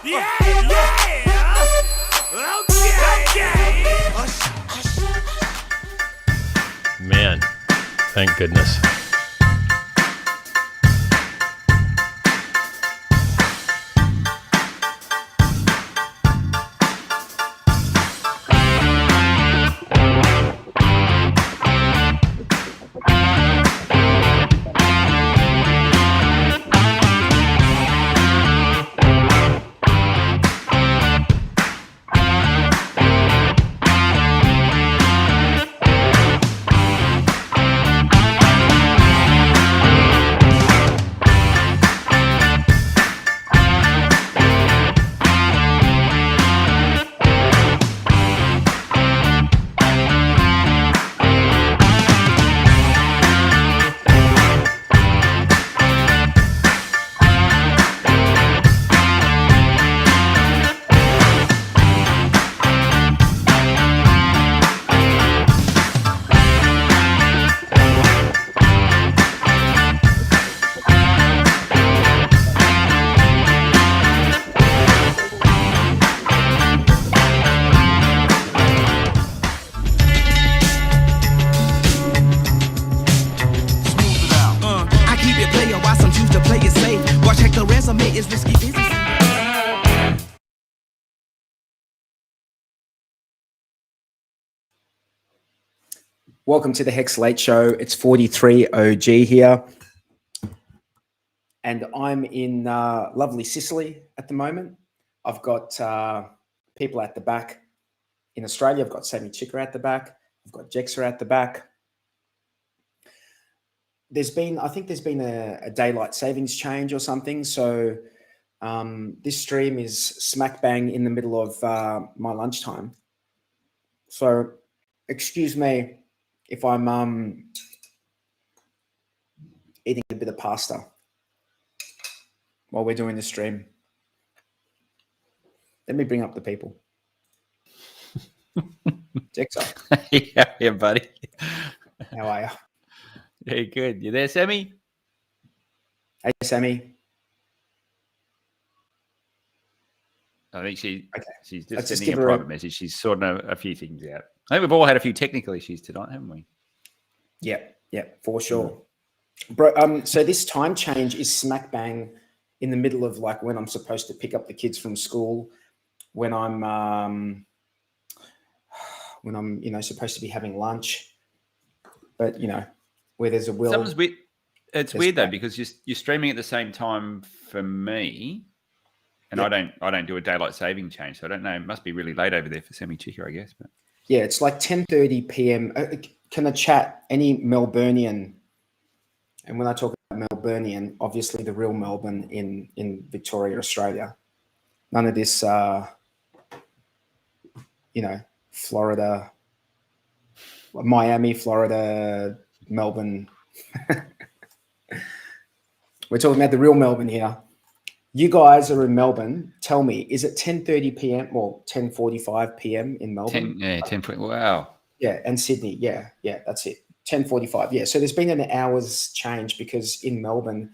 Man, thank goodness. Welcome to the HEX Late Show. It's 43 OG here. And I'm in lovely Sicily at the moment. I've got people at the back. In Australia, I've got Sammy Chicker at the back. I've got Jexa at the back. I think there's been a daylight savings change or something. So this stream is smack bang in the middle of my lunchtime. So excuse me if I'm eating a bit of pasta while we're doing the stream. Let me bring up the people. Jexa. Yeah, buddy. How are you? Very good. You there, Sammy? Hey, Sammy. I think she's just Let's sending just a private message. She's sorting a few things out. I think we've all had a few technical issues tonight, haven't we? Yeah, for sure. Bro, so this time change is smack bang in the middle of like when I'm supposed to pick up the kids from school, when I'm supposed to be having lunch. But where there's a will. Something's weird. It's weird though, because you're streaming at the same time for me, and yep. I don't do a daylight saving change, so I don't know. It must be really late over there for Sammy Chicker, I guess. But yeah, it's like 10:30 p.m. Can I chat any Melburnian? And when I talk about Melburnian, obviously the real Melbourne in Victoria, Australia. None of this, Florida, Miami, Florida, Melbourne. We're talking about the real Melbourne here. You guys are in Melbourne. Tell me, is it 10:30 p.m. or 10:45 p.m. in Melbourne? 10. Wow. Yeah, and Sydney. Yeah, that's it. 10:45. Yeah, so there's been an hour's change because in Melbourne,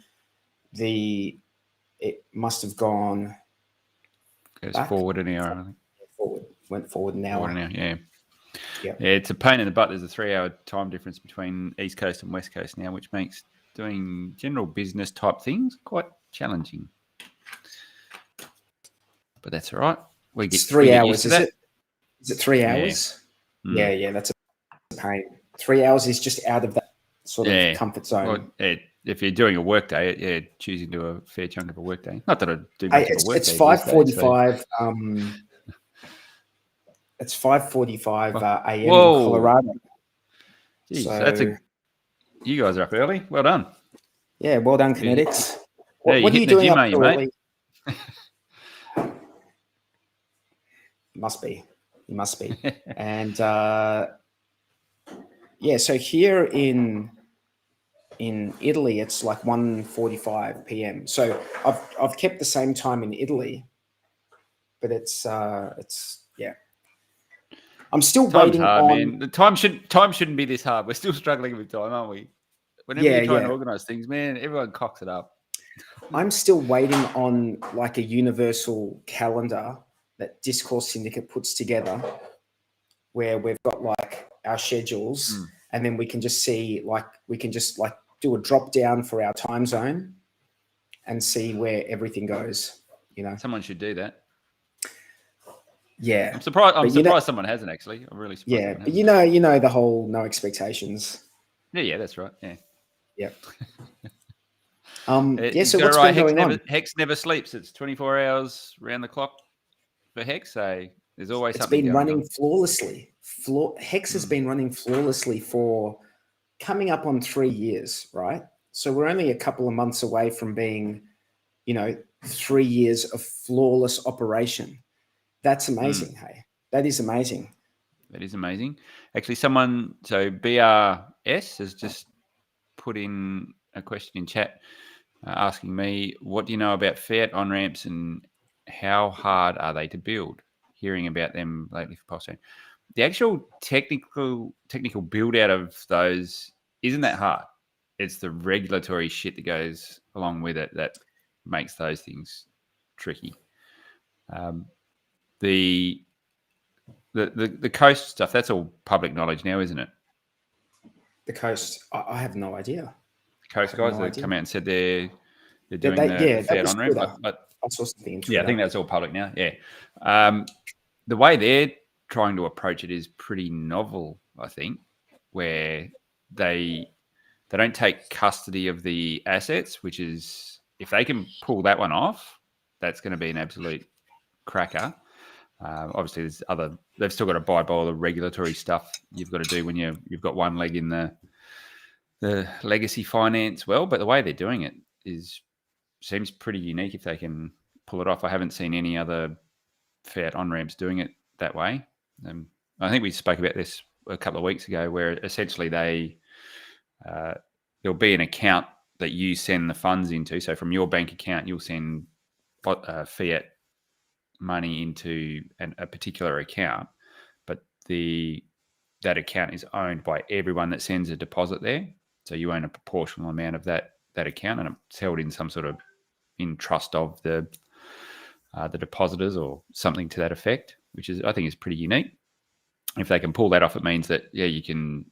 it must have gone. Goes forward an hour, I think. Went forward an hour. Yeah. Yeah, it's a pain in the butt. There's a 3-hour time difference between East Coast and West Coast now, which makes doing general business type things quite challenging. But that's all right. It's 3 hours, is it? Is it 3 hours? Yeah, that's a pain. 3 hours is just out of that sort of comfort zone. Well, if you're doing a work day, choosing to do a fair chunk of a work day. Not that I do much of a work day. It's 5:45. It's 5:45 a.m. in Colorado. Jeez, so you guys are up early. Well done. Yeah, well done, Kinetics. What are you doing up early? You must be. And so here in Italy, it's like 1:45 p.m. So I've kept the same time in Italy, but it's I'm still waiting hard, on. Man. The time shouldn't be this hard. We're still struggling with time, aren't we? Whenever you're trying to organise things, man, everyone cocks it up. I'm still waiting on like a universal calendar that Discourse Syndicate puts together, where we've got like our schedules, and then we can just see do a drop down for our time zone and see where everything goes. You know, Someone should do that. Yeah, I'm surprised someone hasn't actually. I'm really surprised. Yeah, but you know the whole no expectations. Yeah, that's right. Yeah. Yep. Yeah, so got what's it right. been going on? HEX never sleeps. It's 24 hours round the clock for HEX. So there's always It's something been going running on. flawlessly. HEX has been running flawlessly for coming up on 3 years, right? So we're only a couple of months away from being, 3 years of flawless operation. That's amazing. Hey, that is amazing. That is amazing. Actually, so BRS has just put in a question in chat asking me, what do you know about fiat on-ramps and how hard are they to build? Hearing about them lately for PulseChain. The actual technical build out of those isn't that hard. It's the regulatory shit that goes along with it that makes those things tricky. The coast stuff, that's all public knowledge now, isn't it? The coast, I have no idea. Coast guys that come out and said they're doing the fiat on ramp. But I saw something in Twitter. Yeah, I think that's all public now. Yeah. The way they're trying to approach it is pretty novel, I think, where they don't take custody of the assets, which is, if they can pull that one off, that's going to be an absolute cracker. Obviously, they've still got to abide by all the regulatory stuff you've got to do when you've got one leg in the legacy finance well, but the way they're doing it seems pretty unique if they can pull it off. I haven't seen any other fiat on-ramps doing it that way. I think we spoke about this a couple of weeks ago, where essentially there'll be an account that you send the funds into. So from your bank account, you'll send fiat money into a particular account, but that account is owned by everyone that sends a deposit there. So you own a proportional amount of that account, and it's held in some sort of in trust of the depositors or something to that effect, which I think is pretty unique. If they can pull that off, it means that you can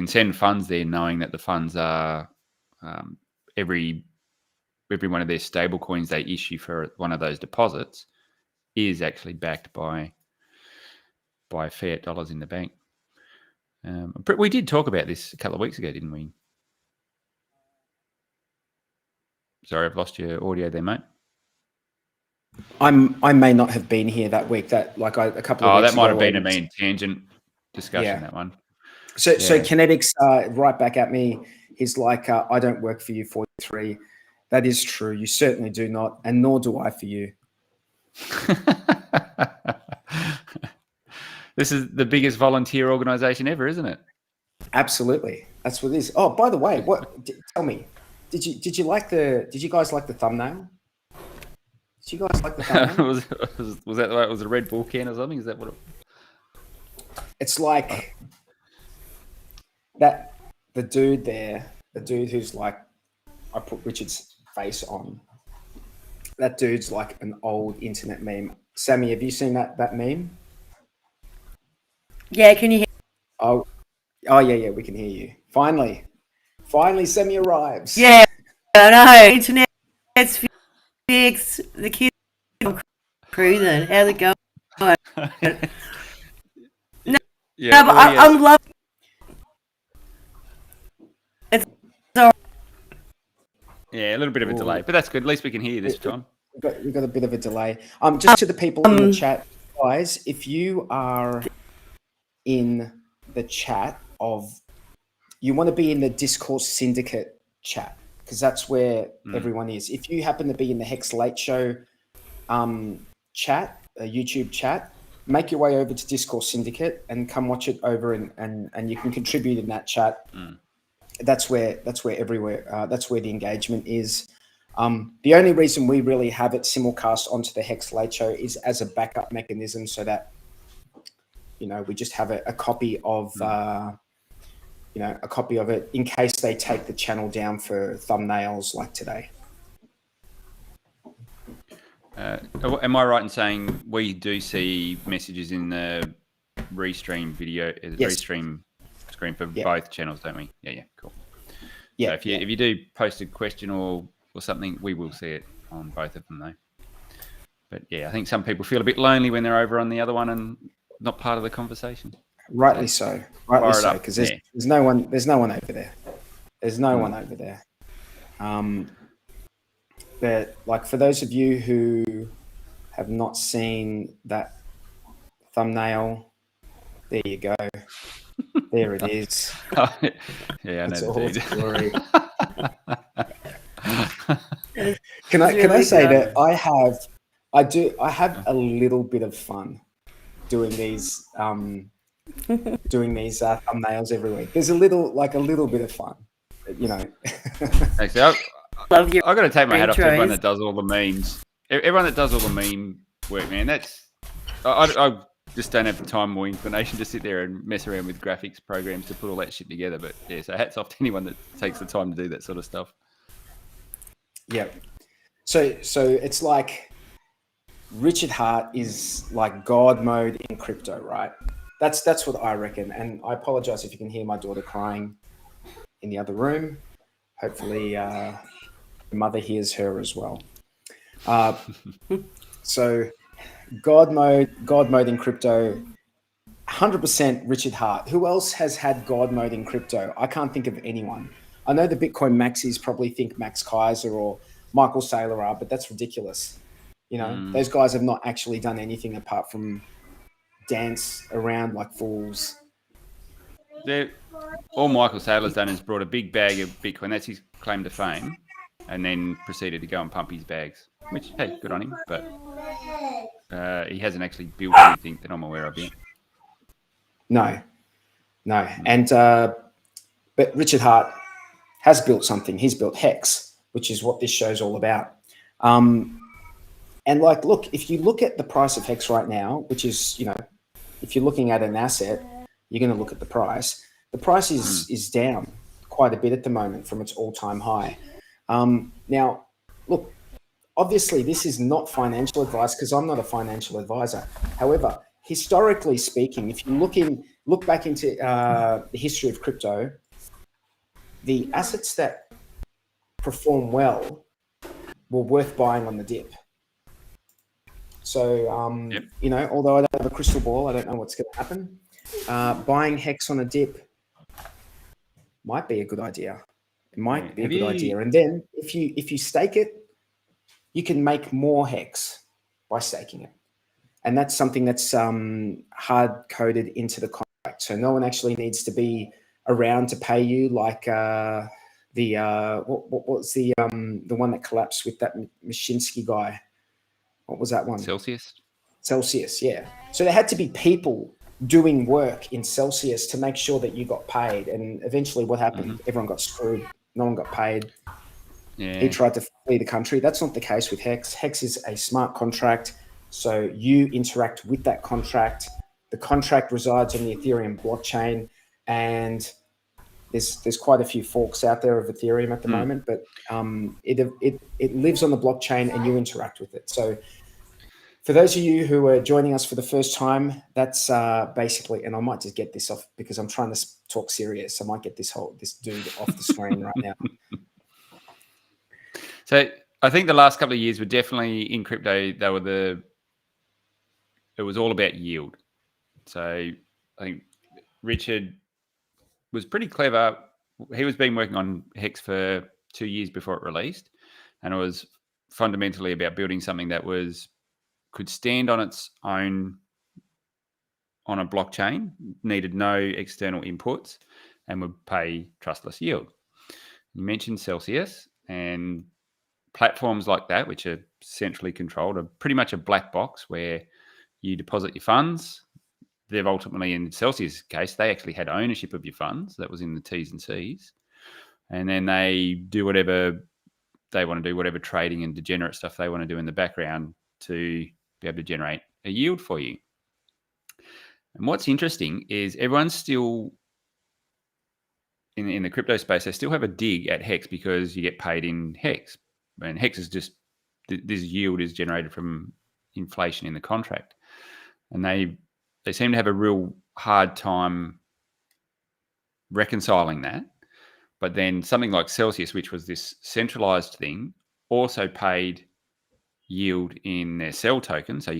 send funds there, knowing that the funds are every one of their stable coins they issue for one of those deposits is actually backed by fiat dollars in the bank. We did talk about this a couple of weeks ago, didn't we? Sorry, I've lost your audio there, mate. I may not have been here that week. A couple of weeks ago. Oh, that might have been a mean tangent discussion, that one. So Kinetics right back at me. He's like, I don't work for you, 43. That is true. You certainly do not, and nor do I for you. This is the biggest volunteer organization ever, isn't it? Absolutely. That's what it is. Oh, by the way, tell me, did you guys like the thumbnail? Did you guys like the thumbnail? was that the way it was a Red Bull can or something? Is that what it's like that the dude who's like, I put Richard's face on. That dude's like an old internet meme. Sammy, have you seen that meme? Yeah, can you hear? Oh yeah, we can hear you. Finally, Sammy arrives. Yeah, I know. Internet's fixed. The kids are cruising. How's it going? I'm loving. It's all right. Yeah, a little bit of a delay, but that's good. At least we can hear you this time. We've got a bit of a delay. Just to the people in the chat, guys, if you are in the chat you want to be in the Discourse Syndicate chat, because that's where everyone is. If you happen to be in the HEX Late Show chat, YouTube chat, make your way over to Discourse Syndicate and come watch it over, and you can contribute in that chat. That's where the engagement is. The only reason we really have it simulcast onto the HEX Late Show is as a backup mechanism, so that we just have a copy of it in case they take the channel down for thumbnails like today. Am I right in saying we do see messages in the restream video, Yes. restream screen for Yeah. both channels, don't we? Yeah, cool. Yeah. So if you do post a question or something, we will see it on both of them though. But yeah, I think some people feel a bit lonely when they're over on the other one and not part of the conversation. Rightly so. Rightly fire it so. up. Because there's no one. There's no one over there. There's no Mm. one over there. But like for those of you who have not seen that thumbnail, there you go. There it is. Yeah, I It's know all the dude. glory. It's Can I really say good. that I have a little bit of fun doing these thumbnails every week. There's a little bit of fun, you know. Actually, Love your I've got to take my hat off to everyone intros. that does all the memes. Everyone that does all the meme work, man. I just don't have the time or inclination to sit there and mess around with graphics programs to put all that shit together. But yeah, so hats off to anyone that takes the time to do that sort of stuff. Yeah. So it's like Richard Hart is like God mode in crypto, right? That's what I reckon. And I apologize if you can hear my daughter crying in the other room. Hopefully, the mother hears her as well. So God mode in crypto, 100% Richard Hart. Who else has had God mode in crypto? I can't think of anyone. I know the Bitcoin maxis probably think Max Kaiser or Michael Saylor are, but that's ridiculous. You know, those guys have not actually done anything apart from dance around like fools. All Michael Saylor's done is brought a big bag of Bitcoin. That's his claim to fame. And then proceeded to go and pump his bags, which, hey, good on him. But he hasn't actually built anything that I'm aware of yet. No. And, but Richard Hart has built something. He's built HEX, which is what this show's all about. And like, look, if you look at the price of HEX right now, which is, you know, if you're looking at an asset, you're going to look at the price. The price is down quite a bit at the moment from its all-time high. Now, look, obviously this is not financial advice because I'm not a financial advisor. However, historically speaking, if you look back into the history of crypto, the assets that perform well were worth buying on the dip. So, you know, although I don't have a crystal ball, I don't know what's going to happen. Buying HEX on a dip might be a good idea. It might be a good idea. And then if you stake it, you can make more HEX by staking it. And that's something that's hard coded into the contract. So no one actually needs to be around to pay you like what was the one that collapsed with that Mashinsky guy? What was that one? Celsius, yeah. So there had to be people doing work in Celsius to make sure that you got paid. And eventually what happened? Everyone got screwed. No one got paid. Yeah. He tried to flee the country. That's not the case with HEX. HEX is a smart contract. So you interact with that contract. The contract resides on the Ethereum blockchain. And there's quite a few forks out there of Ethereum at the moment, but it lives on the blockchain and you interact with it. So for those of you who are joining us for the first time, that's basically, and I might just get this off because I'm trying to talk serious. I might get this dude off the screen right now. So I think the last couple of years were definitely in crypto. It was all about yield. So I think Richard was pretty clever. He was been working on HEX for 2 years before it released, and it was fundamentally about building something that could stand on its own on a blockchain, needed no external inputs, and would pay trustless yield. You mentioned Celsius, and platforms like that, which are centrally controlled, are pretty much a black box where you deposit your funds. They've ultimately, in Celsius' case, they actually had ownership of your funds. That was in the T's and C's. And then they do whatever they want to do, whatever trading and degenerate stuff they want to do in the background to be able to generate a yield for you. And what's interesting is everyone's still, in the crypto space, they still have a dig at HEX because you get paid in HEX. And HEX is just this yield is generated from inflation in the contract. And they seem to have a real hard time reconciling that. But then something like Celsius, which was this centralized thing, also paid yield in their Cell token. So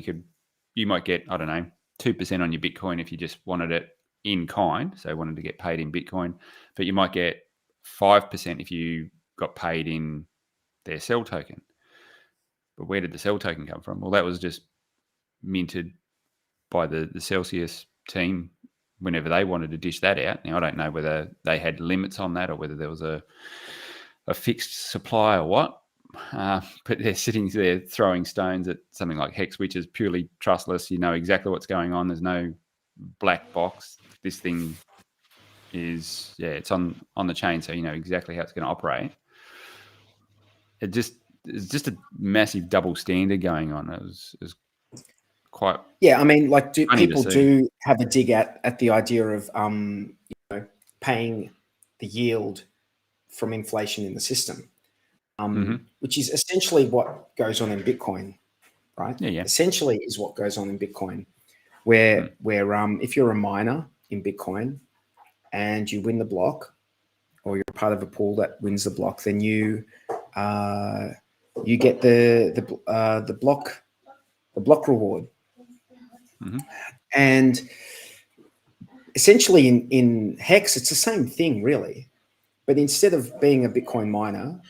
you might get, I don't know, 2% on your Bitcoin if you just wanted it in kind, so wanted to get paid in Bitcoin, but you might get 5% if you got paid in their Cell token. But where did the Cell token come from? Well, that was just minted by the Celsius team whenever they wanted to dish that out. Now, I don't know whether they had limits on that or whether there was a fixed supply or what, but they're sitting there throwing stones at something like HEX, which is purely trustless. You know exactly what's going on. There's no black box. This thing is, it's on the chain, so you know exactly how it's going to operate. It's just a massive double standard going on. It was quite. Yeah, I mean, like, people do have a dig at the idea of paying the yield from inflation in the system, which is essentially what goes on in Bitcoin, right? Yeah. Essentially is what goes on in Bitcoin, where if you're a miner in Bitcoin and you win the block, or you're part of a pool that wins the block, then you get the block reward. And essentially in HEX, it's the same thing, really. But instead of being a Bitcoin miner,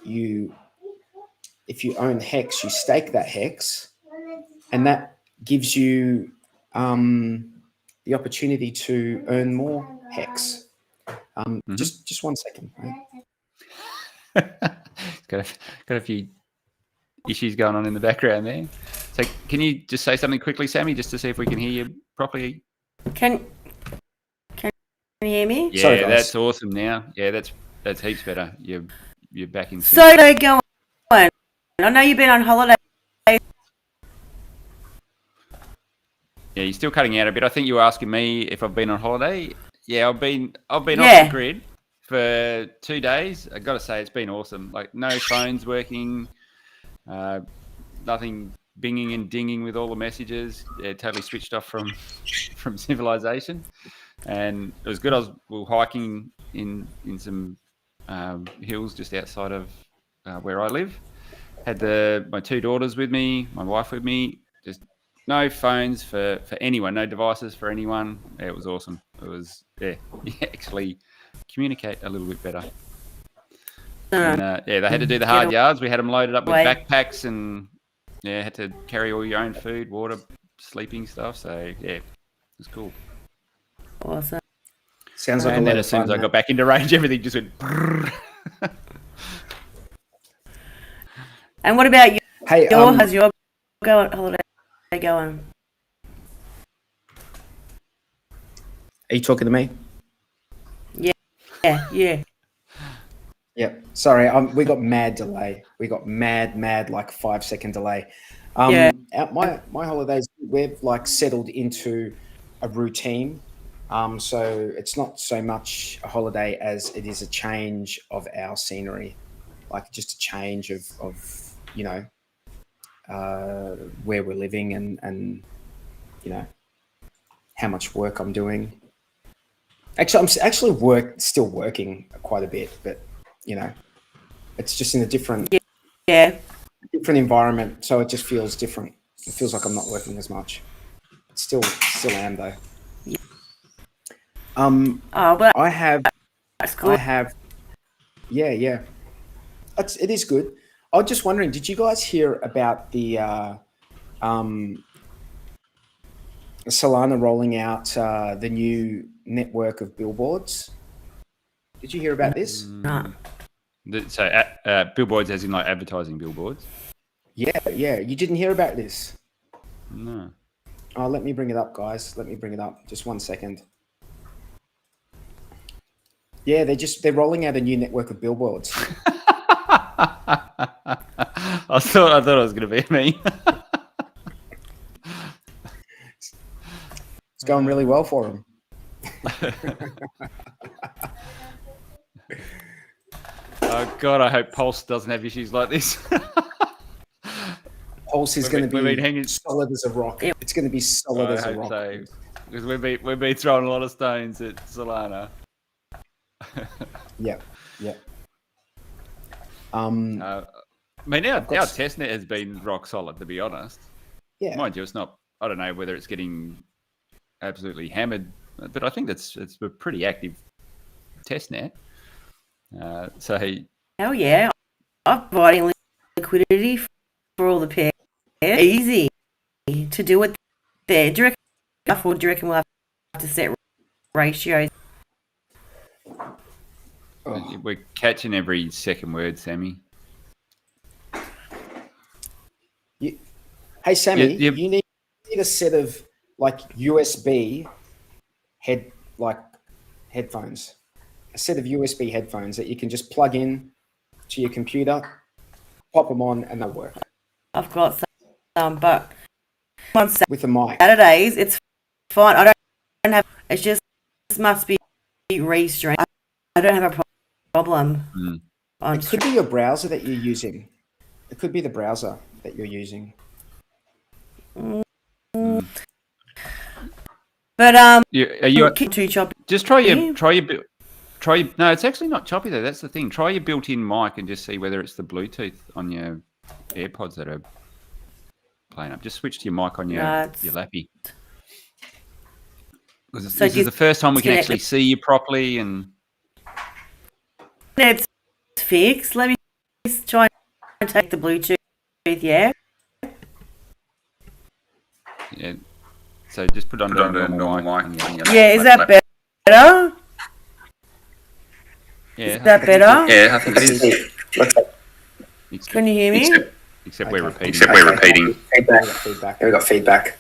if you own HEX, you stake that HEX, and that gives you the opportunity to earn more HEX. Just 1 second, right? got a few issues going on in the background there. So can you just say something quickly, Sammy, just to see if we can hear you properly? Can you hear me? Yeah, Sorry, that's awesome now. Yeah, that's heaps better. You're back in sync. So go on. I know you've been on holiday. Yeah, you're still cutting out a bit. I think you were asking me if I've been on holiday. Yeah, I've been off the grid for 2 days. I got to say, it's been awesome. Like, no phones working, nothing binging and dinging with all the messages. Yeah, totally switched off from civilization, and it was good. We were hiking in some hills just outside of where I live. Had my 2 daughters with me, my wife with me. Just no phones for anyone, no devices for anyone. Yeah, it was awesome. It was you actually communicate a little bit better. And they had to do the hard yards. We had them loaded up with backpacks and had to carry all your own food, water, sleeping stuff. So it was cool. Awesome. Sounds like and then as soon as I got back into range, everything just went. And what about you? Hey, how's your holiday going? Are you talking to me? Yeah. Yeah. Sorry, we got mad delay. We got mad like 5-second delay. My holidays, we've like settled into a routine. So it's not so much a holiday as it is a change of our scenery, like just a change of where we're living and how much work I'm doing. Actually, I'm still working quite a bit, but it's just in a different environment, so it just feels different. It feels like I'm not working as much. Still am though. I have. Yeah. It is good. I was just wondering, did you guys hear about the Solana rolling out the new network of billboards? Did you hear about this? No. So billboards as in like advertising billboards? Yeah. You didn't hear about this? No. Oh, let me bring it up, guys. Let me bring it up. Just 1 second. Yeah, they're rolling out a new network of billboards. I thought it was going to be me. It's going really well for them. Oh God, I hope Pulse doesn't have issues like this. Pulse is going to We've been be hanging. solid as a rock. It's going to be solid I as a hope rock. so, because we've been throwing a lot of stones at Solana. Yeah. I mean, our testnet has been rock solid, to be honest. Yeah. Mind you, it's not. I don't know whether it's getting absolutely hammered, but I think it's a pretty active testnet. So Hell yeah. I'm providing liquidity for all the pairs. Easy to do it there. Do you reckon we'll have to set ratios? we're catching every second word, Sammy. Hey, Sammy, Yeah. you need a set of like USB headphones. A set of USB headphones that you can just plug in to your computer, pop them on, and they'll work. I've got some, but on With a mic. Saturdays, it's fine. I don't have. It just must be restreamed. I don't have a problem. It could be your browser that you're using. It could be the browser that you're using. But are you too choppy? just try your. No, it's actually not choppy though. That's the thing. Try your built-in mic and just see whether it's the Bluetooth on your AirPods that are playing up. Just switch to your mic on your lappy. Because this is the first time we can actually see you properly and. It's fixed. Let me try and take the Bluetooth. Yeah. Yeah. So just put on the normal mic. Yeah, is that better? Yeah. Is that better? Yeah, I think it is. Can you hear me? Except we're repeating. Feedback. We got feedback.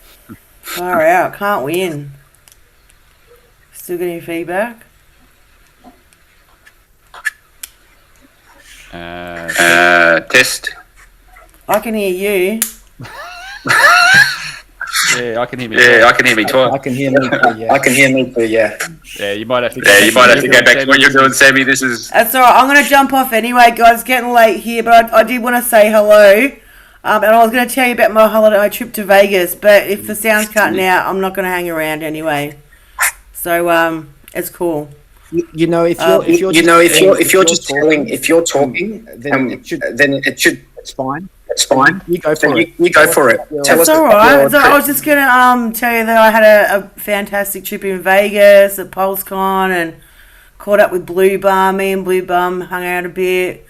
Far out. Can't win. Still getting feedback? Test. I can hear you. Yeah, I can hear me. I can hear me too. I can hear me too. Yeah. I can hear me too. Yeah. Yeah, you might have to. Go back to what you're doing, Sammy. This is. That's all right. I'm going to jump off anyway, guys. It's getting late here, but I did want to say hello. And I was going to tell you about my trip to Vegas, but if the sound's cutting out, I'm not going to hang around anyway. So it's cool. You know, if you're just talking, then it should. It's fine. It's fine. You go for it. You go for it. That's all right. So I was just going to tell you that I had a fantastic trip in Vegas at PulseCon and caught up with Blue Bum. Me and Blue Bum hung out a bit.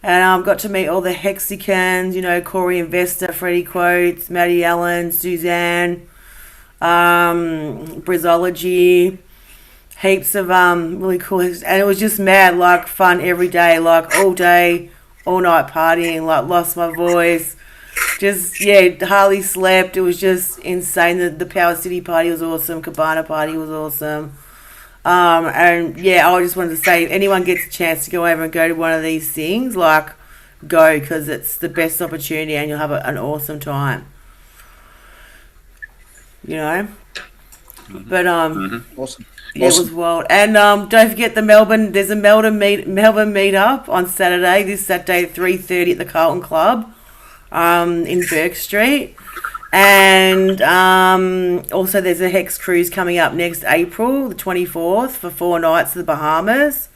And got to meet all the Hexicans, you know, Corey Investor, Freddie Quotes, Maddie Allen, Suzanne, Brizology, heaps of really cool. And it was just mad, like fun every day, like all day, all night partying, like lost my voice. Just, yeah, hardly slept. It was just insane. The Power City party was awesome. Cabana party was awesome. And yeah, I just wanted to say, if anyone gets a chance to go over and go to one of these things, like, go, because it's the best opportunity and you'll have an awesome time. You know? But, awesome. Yeah, it was wild. And don't forget there's a Melbourne meetup on Saturday, this Saturday at 3:30 at the Carlton Club in Burke Street. And also there's a HEX cruise coming up next April, the 24th, for 4 nights to the Bahamas.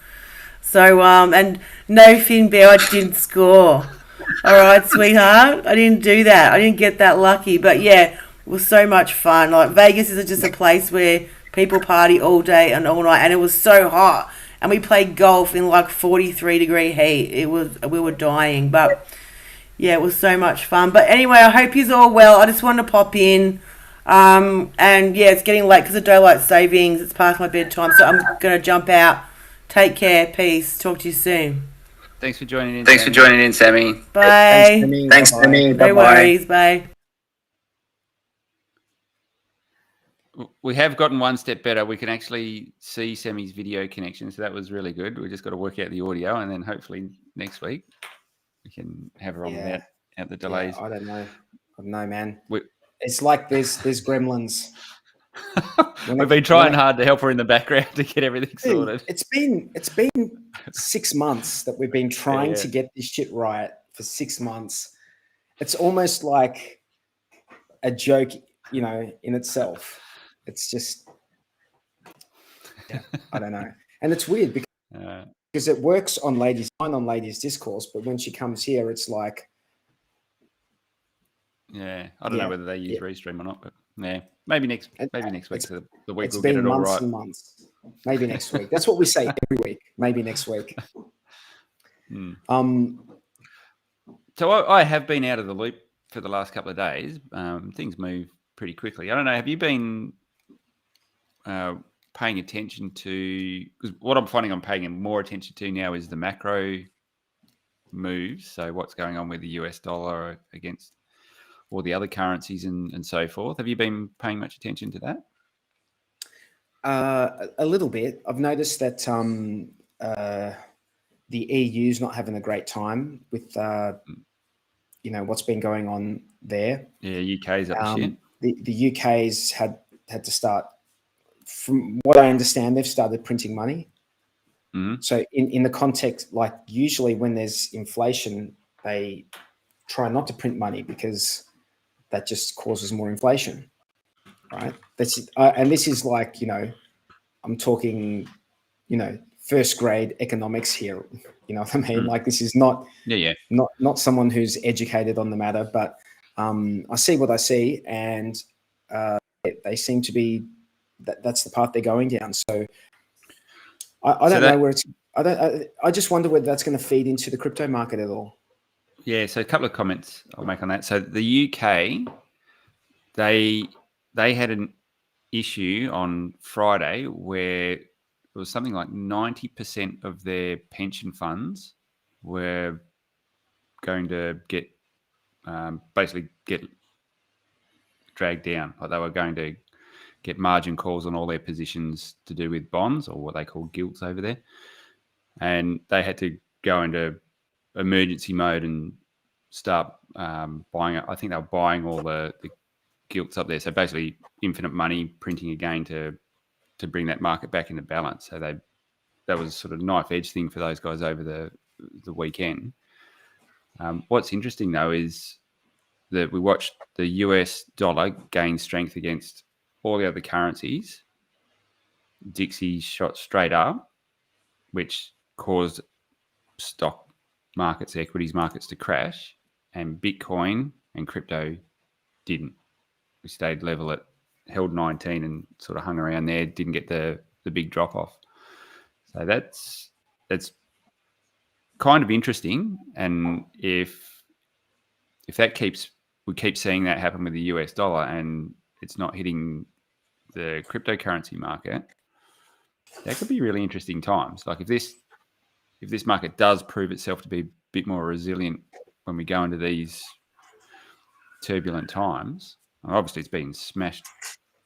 So, and no Finn Bear, I didn't score. All right, sweetheart. I didn't do that. I didn't get that lucky. But yeah, it was so much fun. Like, Vegas is just a place where people party all day and all night. And it was so hot. And we played golf in like 43-degree heat. We were dying. But yeah, it was so much fun. But anyway, I hope you're all well. I just wanted to pop in. And yeah, it's getting late because of daylight savings. It's past my bedtime. So I'm going to jump out. Take care. Peace. Talk to you soon. Thanks for joining in. Sammy. Bye. Thanks, Sammy. No worries. Bye. We have gotten one step better. We can actually see Sammy's video connection. So that was really good. We just got to work out the audio. And then hopefully next week we can have her on without the delays. Yeah, I don't know, man. It's like there's gremlins. We've been trying hard to help her in the background to get everything sorted. It's been 6 months that we've been trying to get this shit right for 6 months. It's almost like a joke, in itself. It's just, I don't know. And it's weird because it works on Ladies Discourse, but when she comes here, it's like, I don't know whether they use Restream or not, but maybe next week. So the week it's we'll been get it all months right. and months. Maybe next week. That's what we say every week. Maybe next week. So I have been out of the loop for the last couple of days. Things move pretty quickly. I don't know. Have you been paying attention to? Because what I'm finding I'm paying more attention to now is the macro moves. So what's going on with the US dollar against all the other currencies and so forth. Have you been paying much attention to that? A little bit. I've noticed that the EU's not having a great time with what's been going on there. Yeah, UK's up shit. The UK's had to start, from what I understand, they've started printing money. So in the context, like usually when there's inflation, they try not to print money because that just causes more inflation, right? And this is like, I'm talking, first grade economics here. You know what I mean? Like this is not someone who's educated on the matter, but I see what I see, and they seem to be that's the path they're going down. So I don't know where it's. I just wonder whether that's going to feed into the crypto market at all. Yeah, so a couple of comments I'll make on that. So the UK, they had an issue on Friday where it was something like 90% of their pension funds were going to get basically get dragged down. Like they were going to get margin calls on all their positions to do with bonds, or what they call gilts over there. And they had to go into emergency mode and start buying it. I think they were buying all the gilts up there. So basically infinite money printing again to bring that market back into balance. So that was sort of a knife edge thing for those guys over the weekend. What's interesting though is that we watched the US dollar gain strength against all the other currencies. Dixie shot straight up, which caused stock markets, equities markets to crash, and Bitcoin and crypto didn't. We stayed level held 19 and sort of hung around there, didn't get the big drop off. So that's kind of interesting. And if we keep seeing that happen with the US dollar and it's not hitting the cryptocurrency market, that could be really interesting times. Like if this market does prove itself to be a bit more resilient when we go into these turbulent times, obviously it's been smashed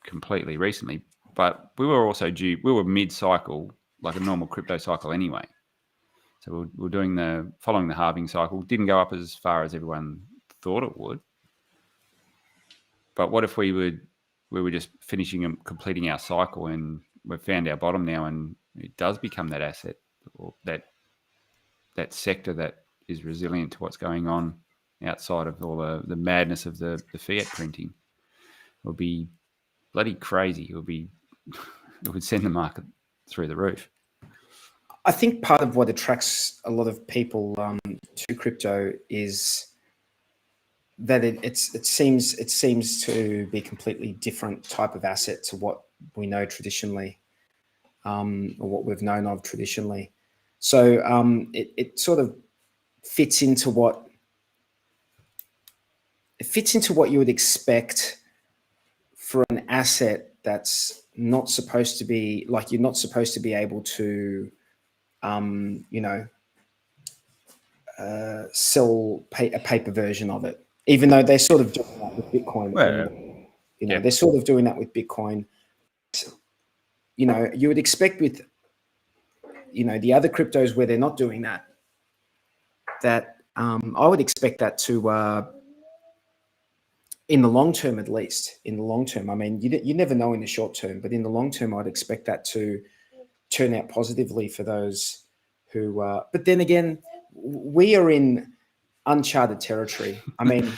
completely recently, but we were also we were mid-cycle, like a normal crypto cycle anyway. So we're following the halving cycle. Didn't go up as far as everyone thought it would. But what if we were just finishing and completing our cycle and we've found our bottom now, and it does become that asset or that sector that is resilient to what's going on outside of all the madness of the fiat printing? It would be bloody crazy. It would send the market through the roof. I think part of what attracts a lot of people to crypto is that it seems to be a completely different type of asset to what we know traditionally, or what we've known of traditionally. So it sort of fits into what you would expect for an asset that's not supposed to be, like, you're not supposed to be able to sell a paper version of it, even though they're sort of doing that with Bitcoin. Well, they're sort of doing that with Bitcoin. You would expect with the other cryptos where they're not doing that, I would expect that to in the long term, at least in the long term. I mean, you never know in the short term, but in the long term, I'd expect that to turn out positively for those who. But then again, we are in uncharted territory. I mean,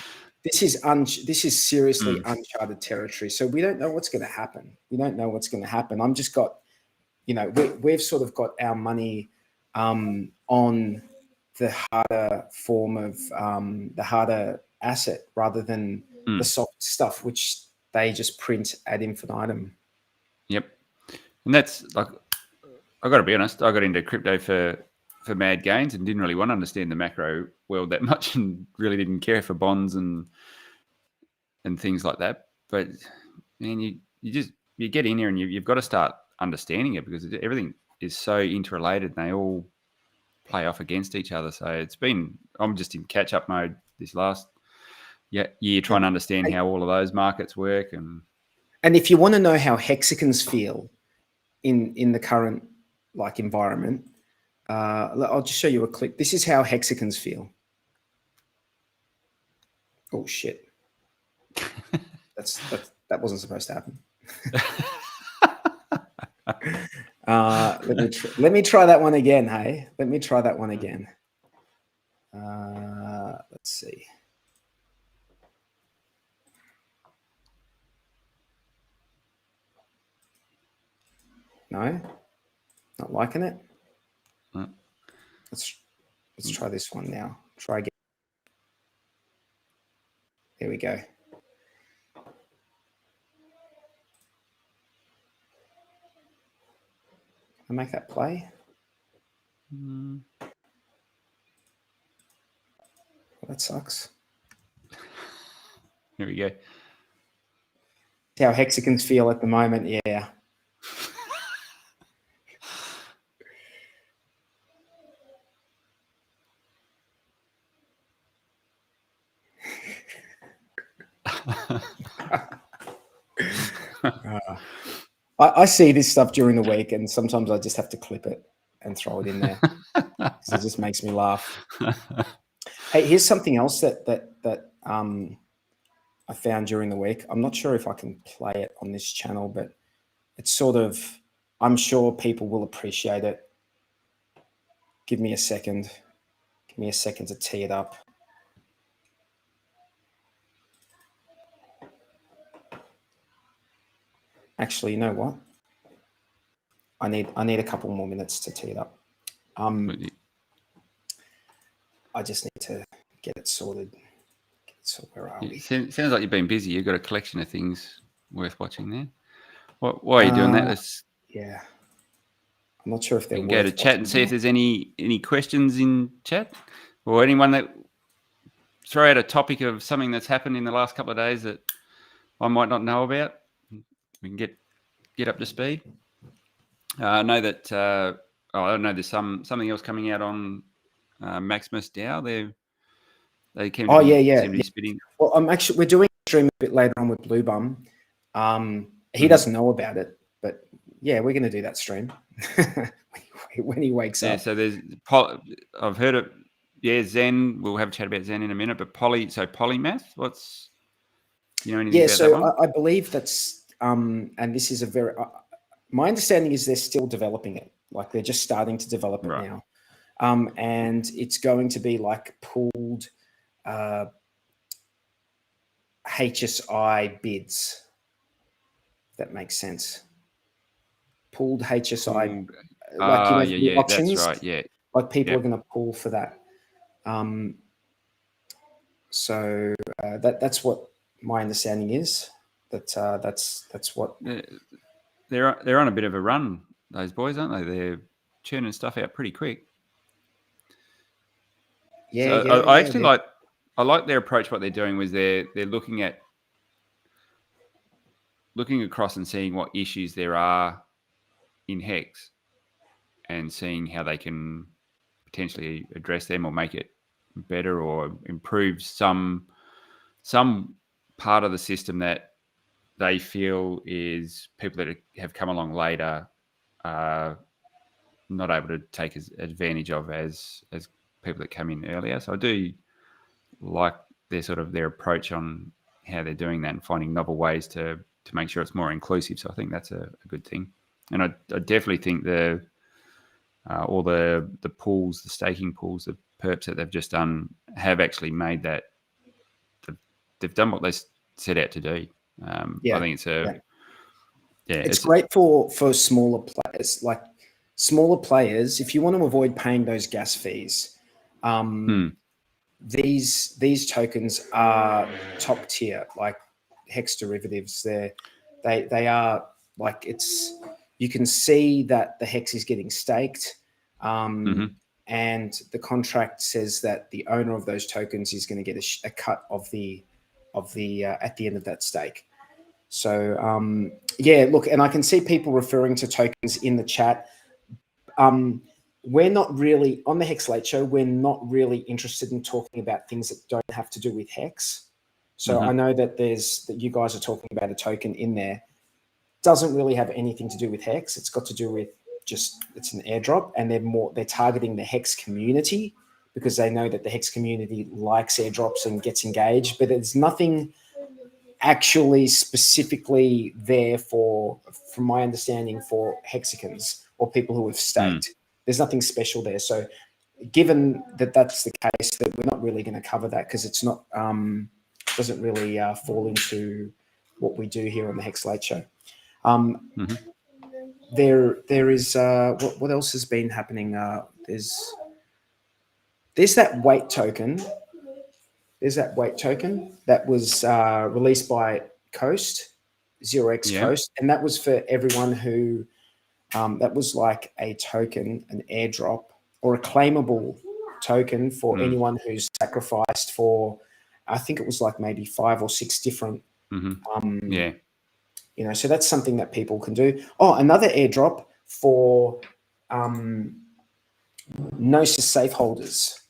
this is seriously uncharted territory. So we don't know what's going to happen. We don't know what's going to happen. I'm just got, we've sort of got our money on the harder form of the harder asset rather than the soft stuff, which they just print ad infinitum. Yep. And that's like, I got to be honest, I got into crypto for mad gains and didn't really want to understand the macro world that much and really didn't care for bonds and things like that. But man, you get in here and you've got to start understanding it because everything is so interrelated and they all play off against each other. So I'm just in catch up mode this last year trying to understand how all of those markets work. And if you want to know how hexagons feel in the current environment, I'll just show you a clip. This is how hexagons feel. Oh shit. That wasn't supposed to happen. Let me try that one again. Hey, let me try that one again. Let's see. No, not liking it. Let's try this one now. Try again. There we go. I make that play. Well, that sucks. Here we go. How hexagons feel at the moment, yeah. I see this stuff during the week, and sometimes I just have to clip it and throw it in there. It just makes me laugh. Hey, here's something else that I found during the week. I'm not sure if I can play it on this channel, but it's sort of, I'm sure people will appreciate it. Give me a second. Give me a second to tee it up. Actually, you know what? I need a couple more minutes to tee it up. I just need to get it sorted. So where are we? Sounds like you've been busy. You've got a collection of things worth watching there. Why are you doing that? Yeah. I'm not sure if they're You can go to chat and see if there's any questions in chat or anyone that throw out a topic of something that's happened in the last couple of days that I might not know about. We can get up to speed. I know that I don't know. There's something else coming out on Maximus DAO. They seem to be spitting. Well, we're doing a stream a bit later on with Blue Bum. He doesn't know about it, but yeah, we're going to do that stream when he wakes up. Yeah. So I've heard it. Yeah, Zen. We'll have a chat about Zen in a minute. But polymath. What's anything about that one? So I believe that's and this is a very. My understanding is they're still developing it. Like they're just starting to develop it now, and it's going to be like pooled HSI bids. If that makes sense. Pooled HSI, auctions. That's right. Yeah, like people are going to pool for that. So that's what my understanding is. That's what they're on a bit of a run. Those boys, aren't they? They're churning stuff out pretty quick. Yeah, so I actually like their approach. What they're doing was they're looking across and seeing what issues there are in HEX and seeing how they can potentially address them or make it better or improve some part of the system that they feel is people that have come along later are not able to take advantage of as people that come in earlier. So I do like their approach on how they're doing that and finding novel ways to make sure it's more inclusive. So I think that's a good thing. And I definitely think all the pools, the staking pools, the perps that they've just done have actually made that. They've done what they set out to do. I think it's great for smaller players. Like smaller players, if you want to avoid paying those gas fees, these tokens are top tier, like HEX derivatives. They are like, you can see that the HEX is getting staked, and the contract says that the owner of those tokens is going to get a cut of the at the end of that stake. So look, and I can see people referring to tokens in the chat. We're not really on the HEX Late Show. We're not really interested in talking about things that don't have to do with HEX. So I know that you guys are talking about a token in there. Doesn't really have anything to do with HEX. It's got to do with it's an airdrop, and they're targeting the HEX community because they know that the HEX community likes airdrops and gets engaged. But there's nothing actually specifically there from my understanding, for hexicans or people who have staked. There's nothing special there. So given that that's the case, that we're not really going to cover that because it's not doesn't really fall into what we do here on the HEX Late Show. There is what else has been happening? There's that weight token. There's that weight token that was released by Coast, 0x Coast, and that was for everyone who that was like a token, an airdrop, or a claimable token for anyone who's sacrificed for, I think it was like maybe 5 or 6 different. So that's something that people can do. Oh, another airdrop for Gnosis safe holders.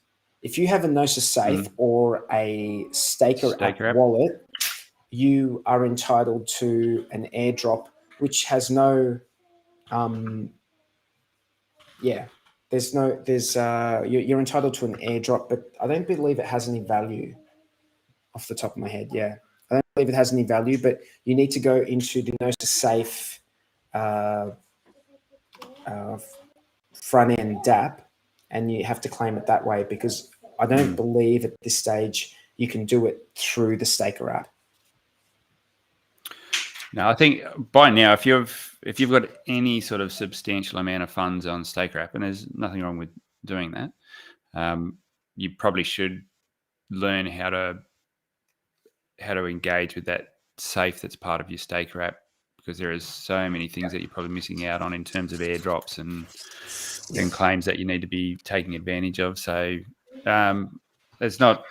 If you have a Gnosis safe or a Staker app wallet, you are entitled to an airdrop, which has no, you're entitled to an airdrop, but I don't believe it has any value off the top of my head. I don't believe it has any value, but you need to go into the Gnosis safe front end DApp, and you have to claim it that way, because I don't believe at this stage you can do it through the Staker app. No, I think by now, if you've got any sort of substantial amount of funds on Staker app, and there's nothing wrong with doing that, you probably should learn how to engage with that safe that's part of your Staker app, because there is so many things that you're probably missing out on in terms of airdrops and claims that you need to be taking advantage of. So it's not,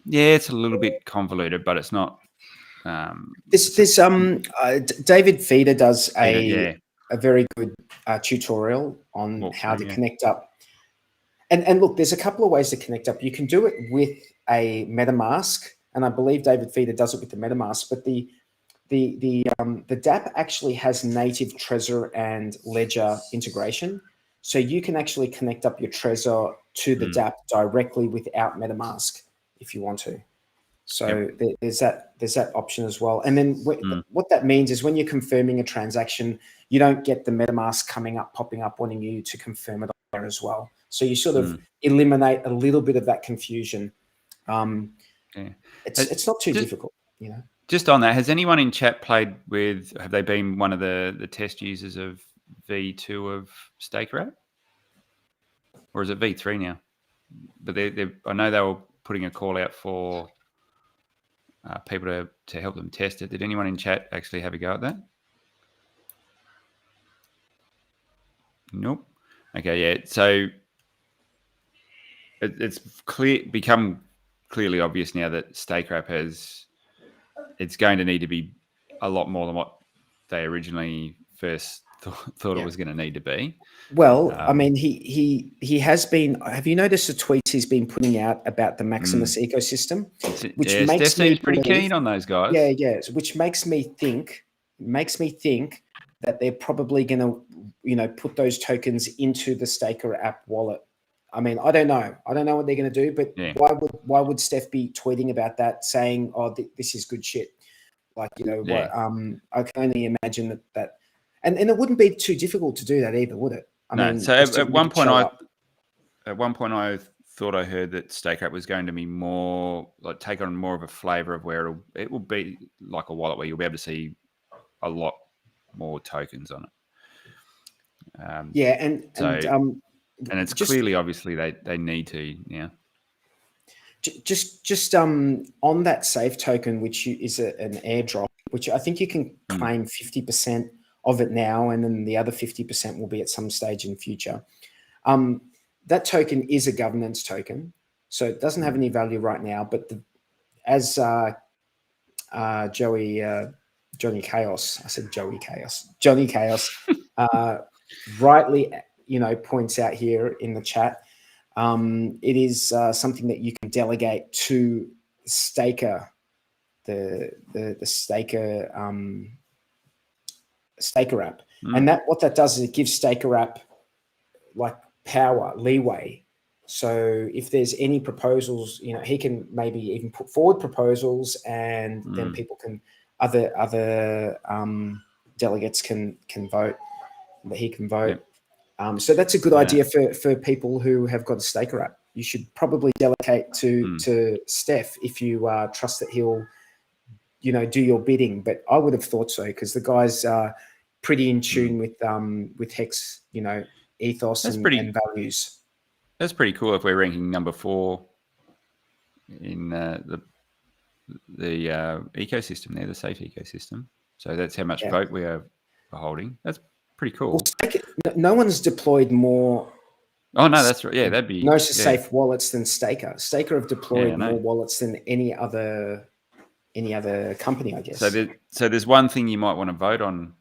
it's a little bit convoluted, but it's not. David Feeder does a very good tutorial on how to connect up. And look, there's a couple of ways to connect up. You can do it with a MetaMask, and I believe David Feeder does it with the MetaMask, but the DApp actually has native Trezor and Ledger integration. So you can actually connect up your Trezor to the DApp directly without MetaMask if you want to. So there's that option as well. And then what that means is when you're confirming a transaction, you don't get the MetaMask popping up wanting you to confirm it there as well. So you sort of eliminate a little bit of that confusion. It's not too difficult, you know. Just on that, has anyone in chat played with? Have they been one of the test users of V2 of Staker app, or is it V3 now? But I know they were putting a call out for people to help them test it. Did anyone in chat actually have a go at that? Nope. Okay, so it's become clearly obvious now that Staker app it's going to need to be a lot more than what they originally first thought it was going to need to be. Well, I mean, he has been. Have you noticed the tweets he's been putting out about the Maximus ecosystem? Which makes Steph seems pretty keen on those guys. Yeah. Which makes me think that they're probably going to, put those tokens into the Staker app wallet I mean, I don't know. I don't know what they're going to do, but Yeah. why would Steph be tweeting about that, saying, "Oh, this is good shit"? Like, you know, Yeah. I can only imagine that, and it wouldn't be too difficult to do that either, would it? I No. mean, So just to at rip one each point, other up. I thought I heard that StakeUp was going to be more like take on more of a flavor of where it will be like a wallet where you'll be able to see a lot more tokens on it. Yeah, and it's just clearly, obviously, they need to now. just on that safe token, which is an airdrop, which I think you can claim 50% of it now, and then the other 50% will be at some stage in future. That token is a governance token, so it doesn't have any value right now. But as Johnny Chaos, I said Joey Chaos, Johnny Chaos, rightly, you know, points out here in the chat, it is something that you can delegate to staker, the staker app, and what that does is it gives staker app like power, leeway. So if there's any proposals, you know, he can maybe even put forward proposals, and then people can, other delegates can vote, that he can vote. Yep. So that's a good idea for people who have got a staker app. You should probably delegate to Steph if you trust that he'll, you know, do your bidding. But I would have thought so, because the guy's pretty in tune with HEX, you know, ethos and values. That's pretty cool if we're ranking number 4 in the ecosystem there, the safe ecosystem. So that's how much vote we are holding. That's pretty cool. Well, no one's deployed more. Oh no, that's right. Yeah, that'd be safe wallets than Staker. Staker have deployed more wallets than any other company, I guess. So there's one thing you might want to vote on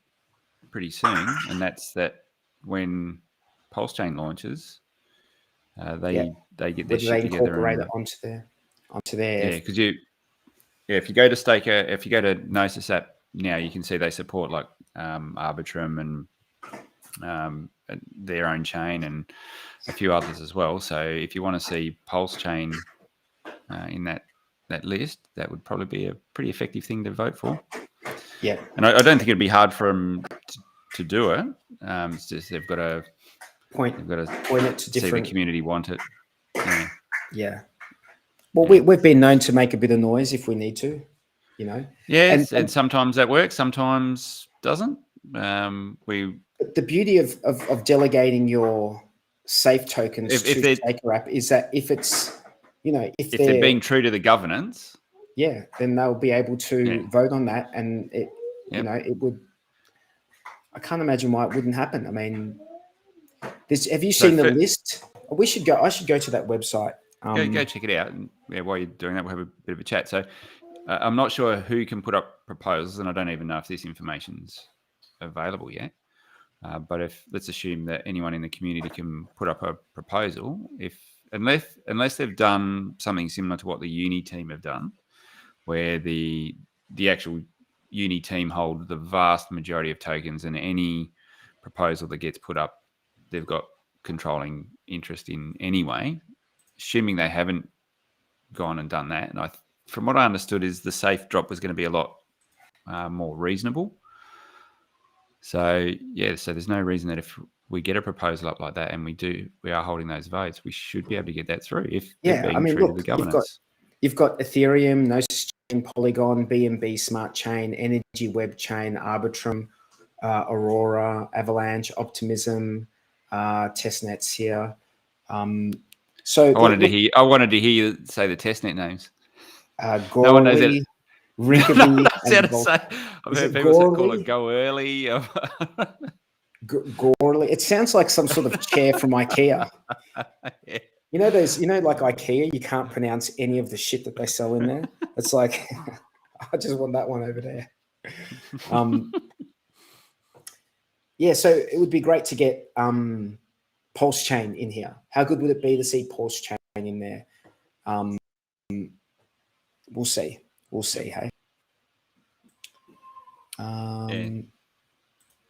pretty soon, and that's that when PulseChain launches, they get their shit together. Incorporate it onto their because if you go to Staker, if you go to Gnosis app now, you can see they support like Arbitrum and their own chain and a few others as well. So if you want to see PulseChain in that list, that would probably be a pretty effective thing to vote for. Yeah, and I don't think it'd be hard for them to do it. It's just they've got to point it to different. See the community want it. Yeah. Well, we've been known to make a bit of noise if we need to, you know. Yes, and sometimes that works, sometimes doesn't. But the beauty of delegating your safe tokens to Staker app is that if it's, you know, if they're being true to the governance, then they'll be able to vote on that, and it, you know, it would. I can't imagine why it wouldn't happen. I mean, have you seen the list? I should go to that website. Go check it out. And while you're doing that, we'll have a bit of a chat. So I'm not sure who can put up proposals, and I don't even know if this information's available yet. But let's assume that anyone in the community can put up a proposal, unless they've done something similar to what the uni team have done, where the actual uni team hold the vast majority of tokens, and any proposal that gets put up, they've got controlling interest in anyway. Assuming they haven't gone and done that, and from what I understood, is the safe drop was going to be a lot more reasonable. So so there's no reason that if we get a proposal up like that and we are holding those votes, we should be able to get that through. If they're being true to the governance. You've got Ethereum, Gnosis Chain, Polygon, BNB Smart Chain, Energy Web Chain, Arbitrum, Aurora, Avalanche, Optimism, testnets here. So I wanted to hear you say the testnet names. Gorley, no one knows it. Rinkeby, I've heard people call it Go Early. Gorley. It sounds like some sort of chair from IKEA. Yeah. You know those. You know, like IKEA, you can't pronounce any of the shit that they sell in there. It's like, I just want that one over there. So it would be great to get PulseChain in here. How good would it be to see PulseChain in there? We'll see. Hey.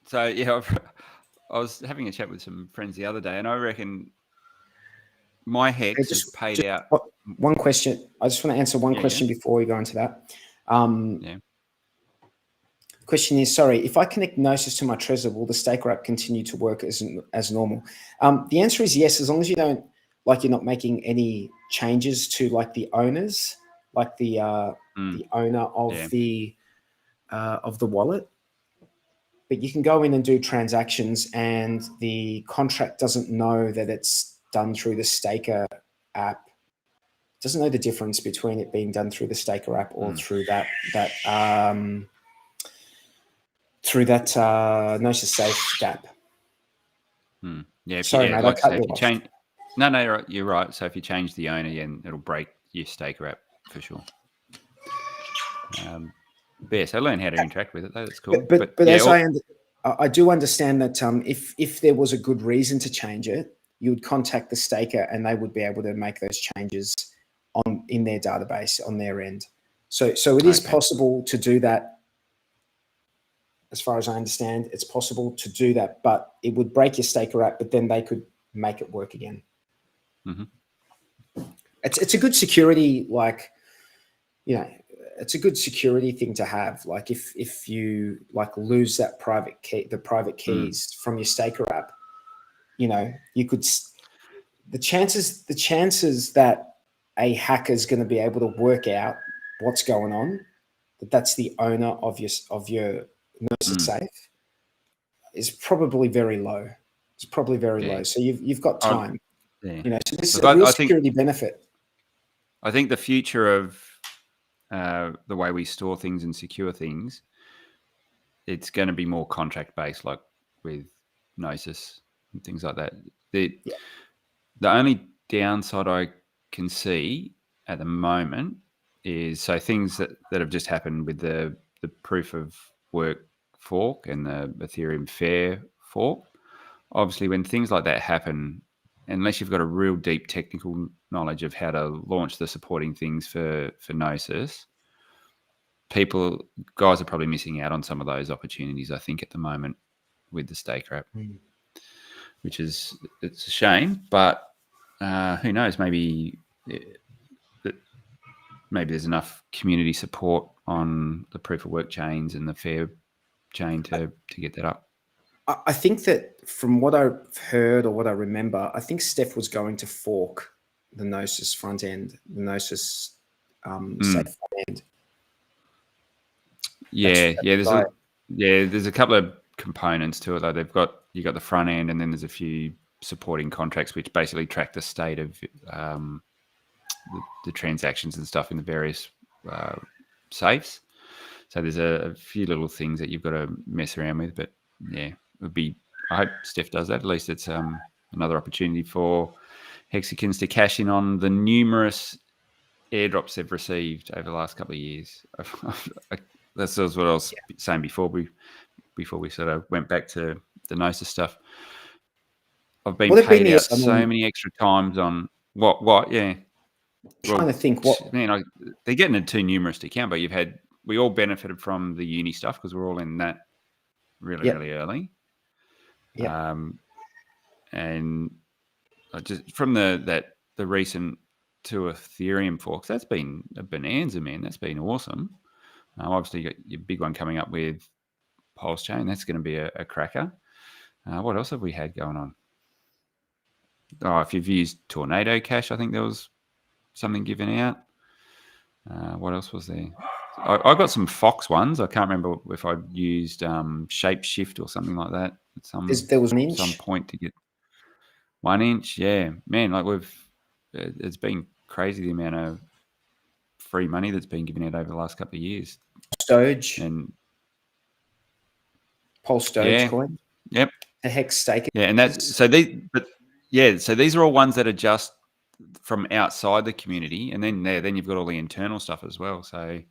So I was having a chat with some friends the other day, and I reckon my HEX Just- is paid out. One question. I just want to answer one question before we go into that. Question is, sorry, if I connect Gnosis to my Trezor, will the staker app continue to work as normal? The answer is yes, as long as you don't, like, you're not making any changes to like the owners, like the owner of the wallet. But you can go in and do transactions, and the contract doesn't know that it's done through the staker app. It doesn't know the difference between it being done through the staker app or through that Gnosis Safe app. Yeah. Sorry, mate, I cut you off. change. No, you're right. So if you change the owner, it'll break your staker app for sure. But yeah, so learn how to interact with it. That's cool. But as I do understand that if there was a good reason to change it, you would contact the staker and they would be able to make those changes in their database on their end. So it is possible to do that. As far as I understand, it's possible to do that, but it would break your staker app, but then they could make it work again. It's a good security, like, it's a good security thing to have. Like if you like lose that private key, the private keys from your staker app, you could, the chances that a hacker is going to be able to work out what's going on, that's the owner of your Gnosis safe, is probably very low. It's probably very low. So you've got time. So this is a real security benefit. I think the future of the way we store things and secure things, it's going to be more contract based, like with Gnosis and things like that. The only downside I can see at the moment is things that have just happened with the proof of work fork and the Ethereum Fair fork. Obviously, when things like that happen, unless you've got a real deep technical knowledge of how to launch the supporting things for Gnosis, guys are probably missing out on some of those opportunities, I think, at the moment with the staker app, which it's a shame, but who knows, maybe there's enough community support on the proof of work chains and the Fair chain to get that up. I think that from what I've heard or what I remember, I think Steph was going to fork the Gnosis front end, the Gnosis safe front end. There's a couple of components to it. Though you got the front end, and then there's a few supporting contracts which basically track the state of the transactions and stuff in the various safes. So there's a few little things that you've got to mess around with, but it would be. I hope Steph does that. At least it's another opportunity for Hexicans to cash in on the numerous airdrops they've received over the last couple of years. That's what I was saying before we sort of went back to the Gnosis stuff. I've been paid out so many extra times on what. Yeah. Trying to think what. Man, they're getting it too numerous to count, but we all benefited from the uni stuff because we're all in that really early. Yeah. And just from the recent two Ethereum forks, that's been a bonanza, man. That's been awesome. Obviously, you got your big one coming up with PulseChain. That's going to be a cracker. What else have we had going on? Oh, if you've used Tornado Cash, I think there was something given out. What else was there? I got some Fox ones. I can't remember if I used Shapeshift or something like that at there was an inch? some point to get 1 inch. Yeah, man, it's been crazy the amount of free money that's been given out over the last couple of years. Doge and Pulse Doge coin. Yep. The HEX stake. Yeah, and that's so these are all ones that are just from outside the community, and then you've got all the internal stuff as well. So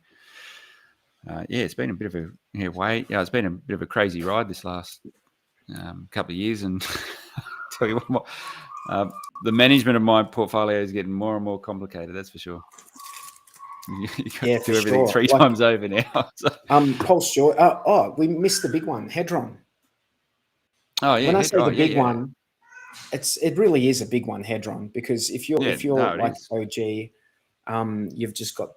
it's been a bit of a it's been a bit of a crazy ride this last couple of years, and tell you what, the management of my portfolio is getting more and more complicated. That's for sure. You got to do everything three times over now. So. Pulse Joy. We missed the big one, Hedron. Oh yeah. When I say the big one, it really is a big one, Hedron, because if you're it like is. OG, you've just got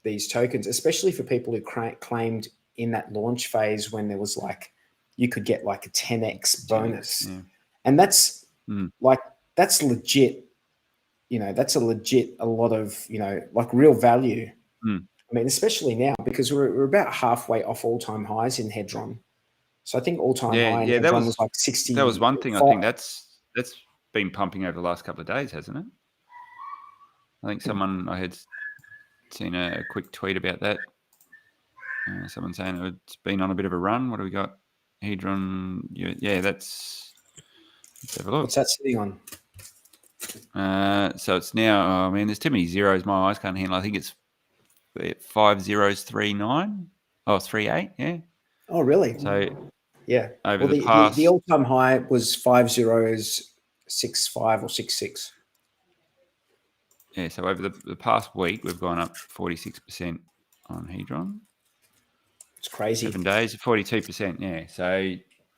these tokens, especially for people who claimed in that launch phase when there was like you could get like a 10x bonus, and that's like that's legit. That's a lot of like real value. I mean, especially now because we're about halfway off all-time highs in Hedron. So I think all-time high in Hedron was like 60. That was one thing. I think that's been pumping over the last couple of days, hasn't it? I think I had seen a quick tweet about that. Someone saying it's been on a bit of a run. What do we got? Hedron. Yeah, let's have a look. What's that sitting on? So it's now. Oh man, there's too many zeros. My eyes can't handle. I think it's 5039. Oh, 38. Yeah. Oh, really? So yeah. Over the past, the all-time high was 5065 or 66. Yeah. So over the past week, we've gone up 46% on Hedron. It's crazy. 7 days, 42%. Yeah. So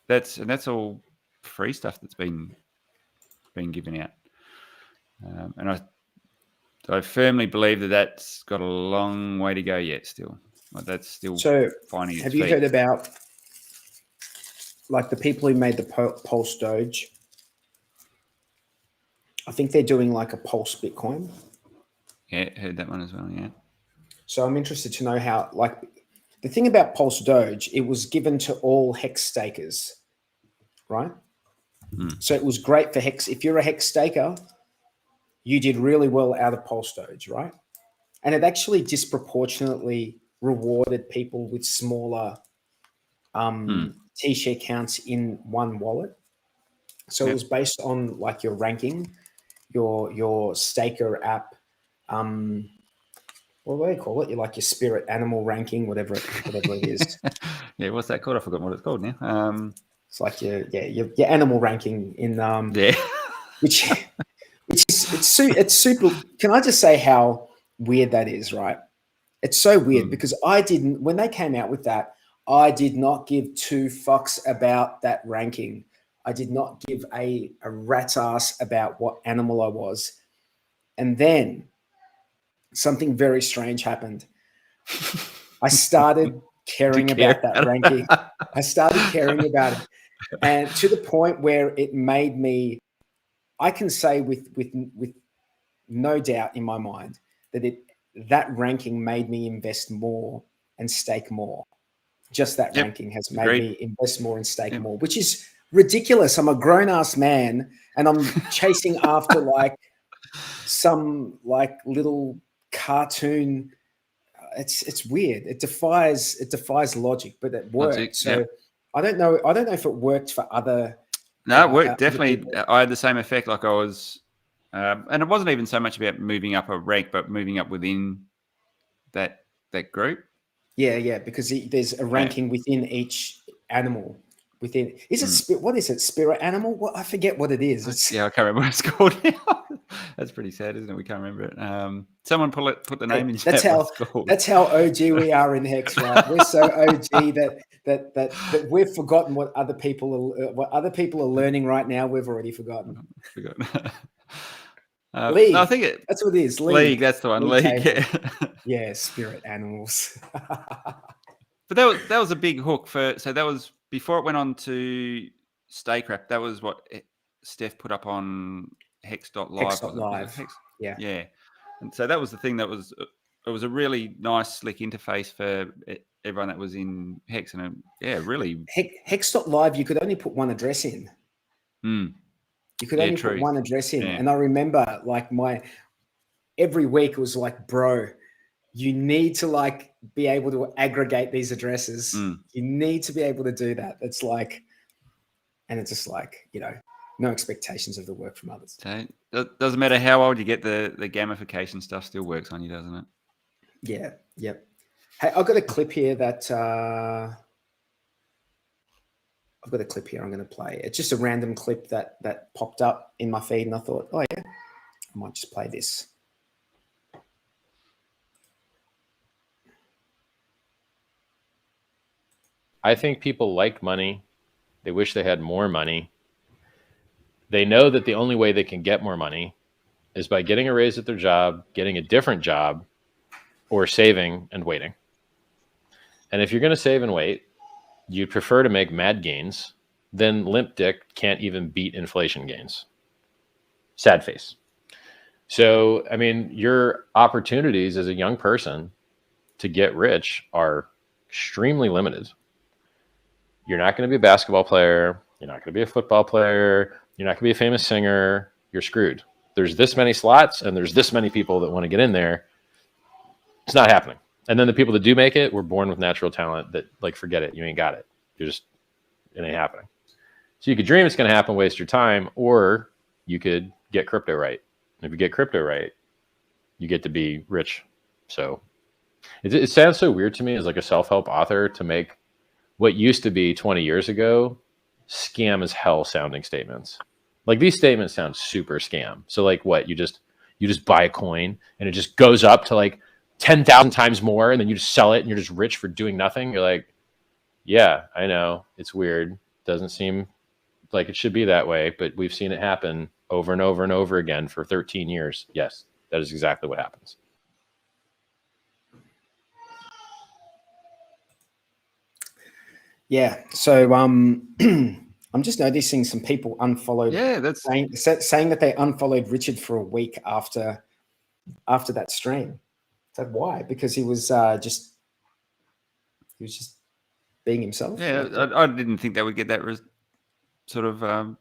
that's all free stuff that's been given out. And I firmly believe that's got a long way to go yet. Still, like that's still finding its feet. Have you heard about like the people who made the Pulse Doge? I think they're doing like a Pulse Bitcoin. Yeah, heard that one as well. Yeah. So I'm interested to know how, like, the thing about Pulse Doge, it was given to all HEX stakers, right? So it was great for HEX. If you're a HEX staker, you did really well out of Pulse Doge, right? And it actually disproportionately rewarded people with smaller T-share counts in one wallet. So it was based on like your ranking, your staker app, what do they call it? You like your spirit animal ranking, whatever it is. Yeah, what's that called? I forgot what it's called now. It's like your animal ranking in which is it's super. Can I just say how weird that is, right? It's so weird because when they came out with that, I did not give two fucks about that ranking. I did not give a rat's ass about what animal I was. And then something very strange happened. I started caring about that ranking. I started caring about it. And to the point where it made me, I can say with no doubt in my mind that ranking made me invest more and stake more. Just that ranking has made me invest more and stake more, which is ridiculous. I'm a grown-ass man and I'm chasing after like some like little cartoon. It's weird. It defies logic, but it worked. So I don't know if it worked for other. No, it worked definitely. I had the same effect. Like I was, and it wasn't even so much about moving up a rank, but moving up within that group. Yeah, because there's a ranking within each animal. Within what is it? Spirit animal? What I forget what it is. I can't remember what it's called now. That's pretty sad, isn't it? We can't remember it. Someone put the name in chat. That's how OG we are in HEX, right? We're so OG that we've forgotten what other people are learning right now. We've already forgotten. League. No, I think that's what it is. League. That's the one. League. Yeah, spirit animals. But that was a big hook so that was before it went on to StakeRap. That was what Steph put up on hex.live. Hex.live. Yeah. And so that was the thing it was a really nice, slick interface for everyone that was in HEX. And really. Hex.live, you could only put one address in. You could only put one address in. Yeah. And I remember like every week it was like, bro, you need to like be able to aggregate these addresses. You need to be able to do that. It's like, and it's just like, no expectations of the work from others. So it doesn't matter how old you get, the gamification stuff still works on you, doesn't it? Yeah. Yep. Hey, I've got a clip here that I'm going to play. It's just a random clip that popped up in my feed, and I thought, oh yeah, I might just play this. I think people like money. They wish they had more money. They know that the only way they can get more money is by getting a raise at their job, getting a different job, or saving and waiting. And if you're going to save and wait, you'd prefer to make mad gains, then limp dick can't even beat inflation gains. Sad face. So, I mean, your opportunities as a young person to get rich are extremely limited. You're not going to be a basketball player. You're not going to be a football player. You're not going to be a famous singer. You're screwed. There's this many slots and there's this many people that want to get in there. It's not happening. And then the people that do make it were born with natural talent that, like, forget it. You ain't got it. It ain't happening. So you could dream it's going to happen, waste your time, or you could get crypto right. And if you get crypto right, you get to be rich. So it sounds so weird to me as like a self-help author to make what used to be 20 years ago scam as hell sounding statements. Like, these statements sound super scam. So like, what, you just buy a coin and it just goes up to like 10,000 times more, and then you just sell it and you're just rich for doing nothing. You're like, yeah, I know, it's weird. Doesn't seem like it should be that way, but we've seen it happen over and over and over again for 13 years. Yes, that is exactly what happens. Yeah. So I'm just noticing some people unfollowed. Yeah, that's saying that they unfollowed Richard for a week after that stream. So why? Because he was just being himself. Yeah, I didn't think they would get that sort of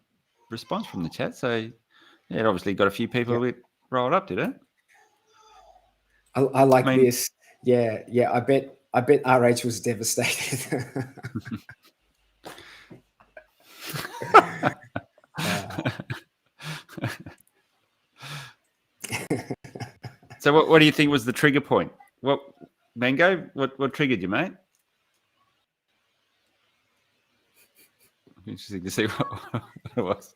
response from the chat. So yeah, it obviously got a few people a bit rolled up, did it? I like this. Yeah. I bet RH was devastated. So what do you think was the trigger point? What, Mango? What triggered you, mate? Interesting to see what it was.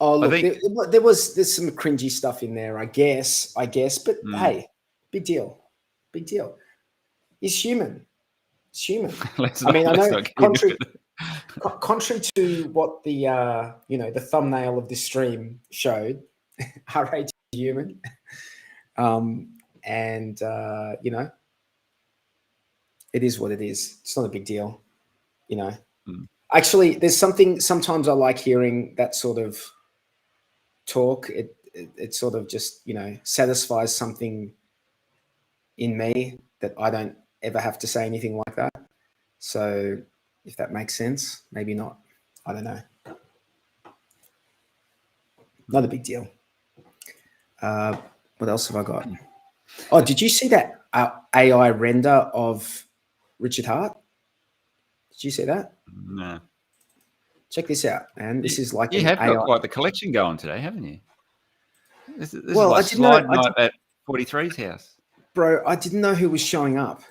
Oh, look, there's some cringy stuff in there, I guess. But hey, big deal. He's human. It's human. I know, contrary to what the the thumbnail of this stream showed, RH is human, and it is what it is. It's not a big deal, Actually, there's something. Sometimes I like hearing that sort of talk. It sort of just satisfies something in me that I don't ever have to say anything like that. So if that makes sense, maybe not. I don't know. Not a big deal. What else have I got? Oh, did you see that AI render of Richard Hart? Did you see that? No. Check this out, man. This is like you have got quite the collection going today, haven't you? This is like slide night at 43's house. Bro, I didn't know who was showing up.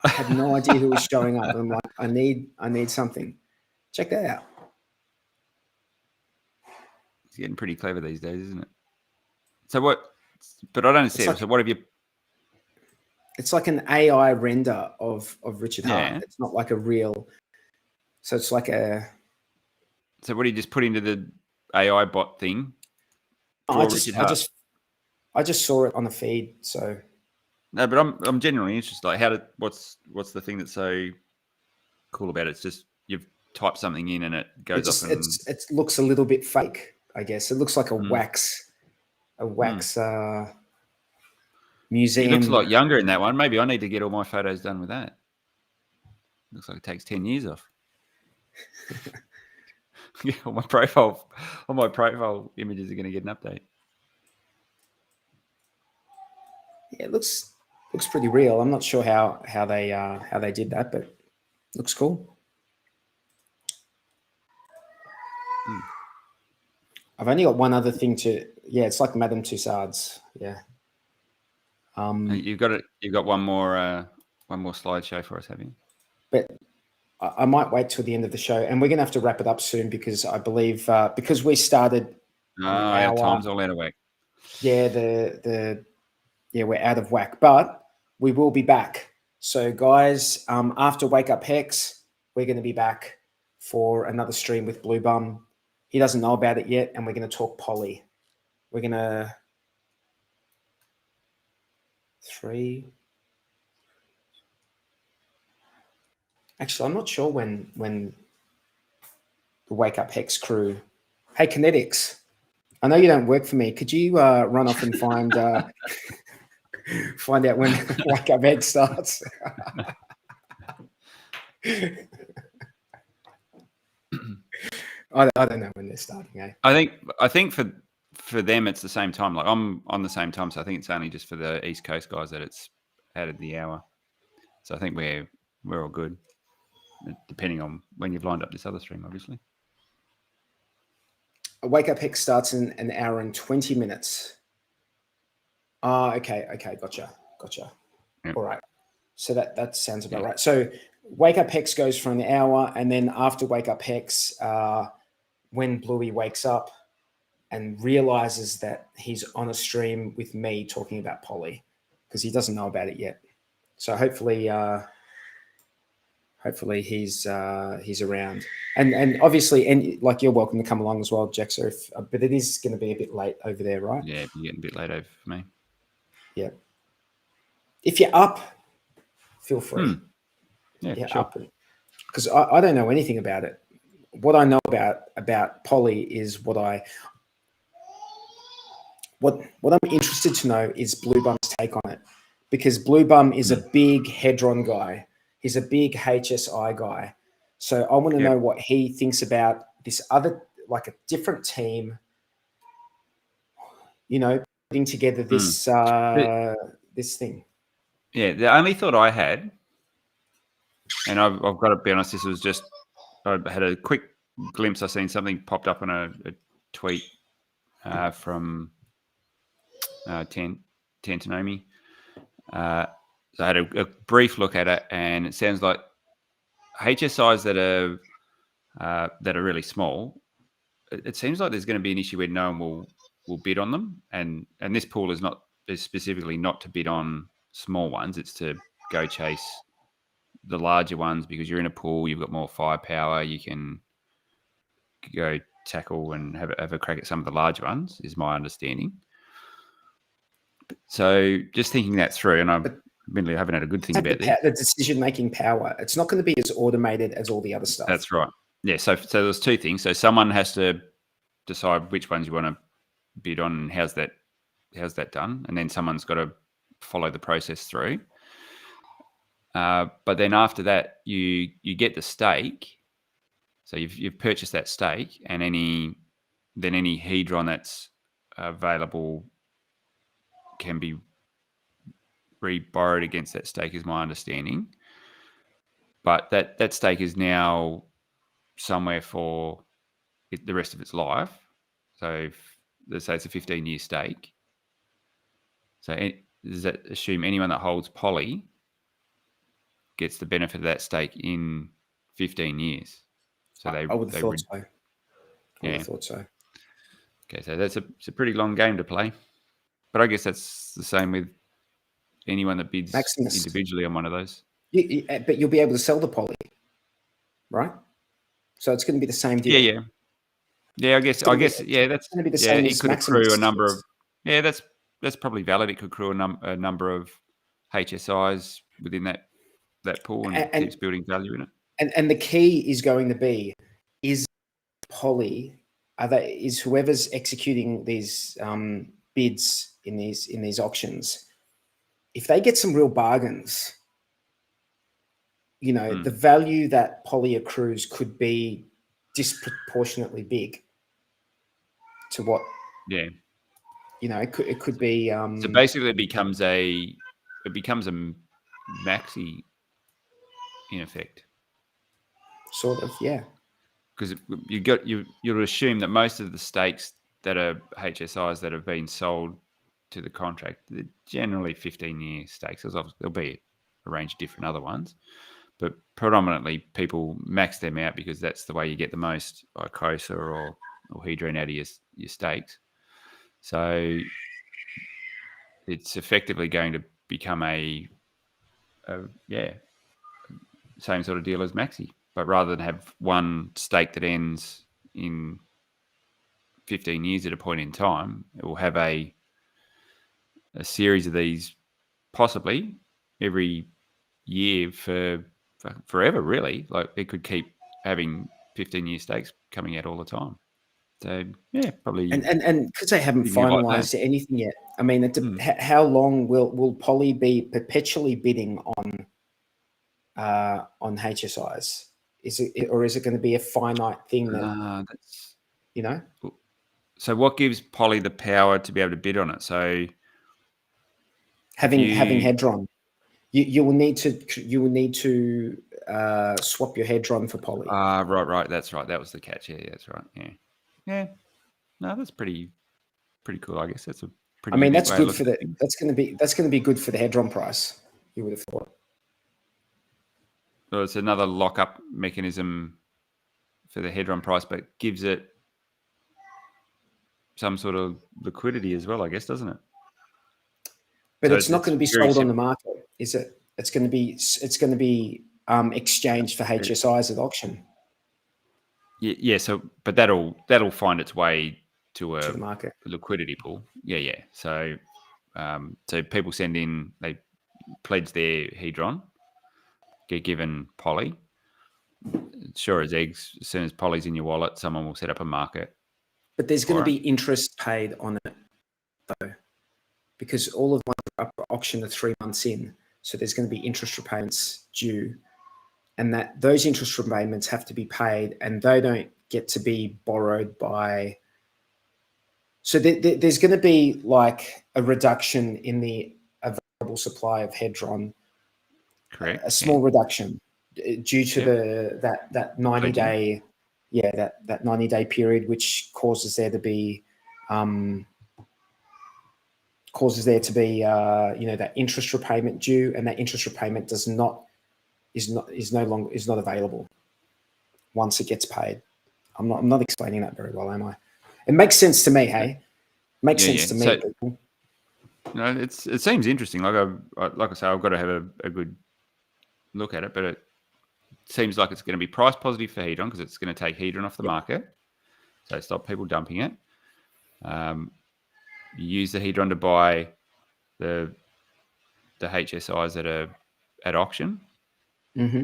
I had no idea who was showing up. I'm like, I need something. Check that out. It's getting pretty clever these days, isn't it? So what? But I don't see it. So what have you? It's like an AI render of Richard Hart. It's not like a real. So it's like a. So what do you just put into the AI bot thing? I just saw it on the feed. So. No, but I'm genuinely interested. Like, what's the thing that's so cool about it? It's just you've typed something in and it goes up. It looks a little bit fake, I guess. It looks like a wax museum. It looks a lot younger in that one. Maybe I need to get all my photos done with that. Looks like it takes 10 years off. Yeah, all my profile images are going to get an update. Yeah, it looks pretty real. I'm not sure how they did that, but looks cool. I've only got one other thing to. Yeah, it's like Madame Tussauds. Yeah. You've got one more slideshow for us, have you? But I might wait till the end of the show, and we're gonna have to wrap it up soon because I believe because we started. Our time's all out of whack. Yeah, we're out of whack, but we will be back. So guys, after Wake Up Hex, we're going to be back for another stream with Blue Bum. He doesn't know about it yet, and we're going to talk poly. We're going to 3. Actually, I'm not sure when the Wake Up Hex crew. Hey, Kinetics, I know you don't work for me. Could you run off and find find out when Wake Up Hex starts? I don't know when they're starting. Eh? I think for them it's the same time. Like I'm on the same time, so I think it's only just for the East Coast guys that it's added the hour. So I think we're all good, depending on when you've lined up this other stream, obviously. Wake Up Hex starts in an hour and 20 minutes. Okay, gotcha. Yep. All right. So that sounds about right. So Wake Up Hex goes for an hour, and then after Wake Up Hex, when Bluey wakes up and realizes that he's on a stream with me talking about poly, because he doesn't know about it yet. So hopefully he's around, and obviously, and like you're welcome to come along as well, Jaxer. But it is going to be a bit late over there, right? Yeah, you're getting a bit late over for me. Yeah. If you're up, feel free. Yeah, sure. Because I don't know anything about it. What I know about poly is what I'm interested to know is Blue Bum's take on it, because Blue Bum is a big Hedron guy. He's a big HSI guy. So I want to know what he thinks about this other, like a different team, putting together this this thing. Yeah, the only thought I had, and I've got to be honest, this was just, I had a quick glimpse. I seen something popped up on a tweet from Tantanomi. So I had a brief look at it, and it sounds like HSIs that are really small. It seems like there's going to be an issue where no one will bid on them, and this pool is specifically not to bid on small ones. It's to go chase the larger ones, because you're in a pool, you've got more firepower, you can go tackle and have a crack at some of the larger ones, is my understanding. So just thinking that through, and I admittedly haven't had a good thing about this. The decision-making power, it's not going to be as automated as all the other stuff. That's right. Yeah, so there's two things. So someone has to decide which ones you want to bid on and how's that done, and then someone's got to follow the process through. But then after that, you get the stake. So you've purchased that stake, and any hedron that's available can be re-borrowed against that stake, is my understanding. But that stake is now somewhere for the rest of its life. So let's say it's a 15-year stake. So does that assume anyone that holds poly gets the benefit of that stake in 15 years? So I would have thought so. I would have thought so. Okay, so it's a pretty long game to play. But I guess that's the same with anyone that bids individually on one of those. But you'll be able to sell the poly, right? So it's going to be the same deal. Yeah. I guess that's going to be the same. It could accrue a number of. Yeah, that's probably valid. It could accrue a number of HSIs within that pool, and keeps building value in it. And the key is going to be, is poly, is whoever's executing these bids in these auctions, if they get some real bargains, the value that poly accrues could be disproportionately big to what. Yeah. It could be. So basically, it becomes a maxi, in effect. Sort of, yeah. Because you'll assume that most of the stakes that are HSIs that have been sold to the contract, they're generally 15-year stakes. There'll be a range of different other ones, but predominantly people max them out because that's the way you get the most ICOSA or hedron out of your stakes. So it's effectively going to become a same sort of deal as maxi. but rather than have one stake that ends in 15 years at a point in time, it will have a series of these possibly every year for forever, really. Like it could keep having 15-year stakes coming out all the time. So yeah, probably. And because they haven't thinking about finalized anything yet, I mean, how long will Poly be perpetually bidding on HSIs? Is it going to be a finite thing that you know? So what gives Poly the power to be able to bid on it? So having Hedron, you will need to swap your Hedron for Poly. Right. That's right. That was the catch. Yeah, that's right. Yeah. No, that's pretty cool. I guess that's a pretty. I mean, that's good for that's going to be good for the Hedron price. You would have thought. So it's another lockup mechanism for the Hedron price, but gives it some sort of liquidity as well, I guess, doesn't it? But so it's not going to be sold on the market, is it? It's going to be exchanged for HSIs at auction. Yeah. So, but that'll find its way to the market liquidity pool. Yeah. So, so people send in, they pledge their Hedron, get given Poly. Sure as eggs, as soon as Poly's in your wallet, someone will set up a market. But there's going to be interest paid on it, though, because all of my auction are 3 months in. So there's going to be interest repayments due, and that those interest repayments have to be paid, and they don't get to be borrowed by. So there's going to be like a reduction in the available supply of Hedron. Correct. A small reduction due to that 90-day, that 90-day period, which causes there to be that interest repayment due, and that interest repayment is not available once it gets paid. I'm not explaining that very well, am I? It makes sense to me, hey? Makes sense to me. So, people. No, it seems interesting. Like I say, I've got to have a good look at it, but it seems like it's going to be price positive for Hedron because it's going to take Hedron off the market, so stop people dumping it. You use the Hedron to buy the HSIs that are at auction. Mm-hmm.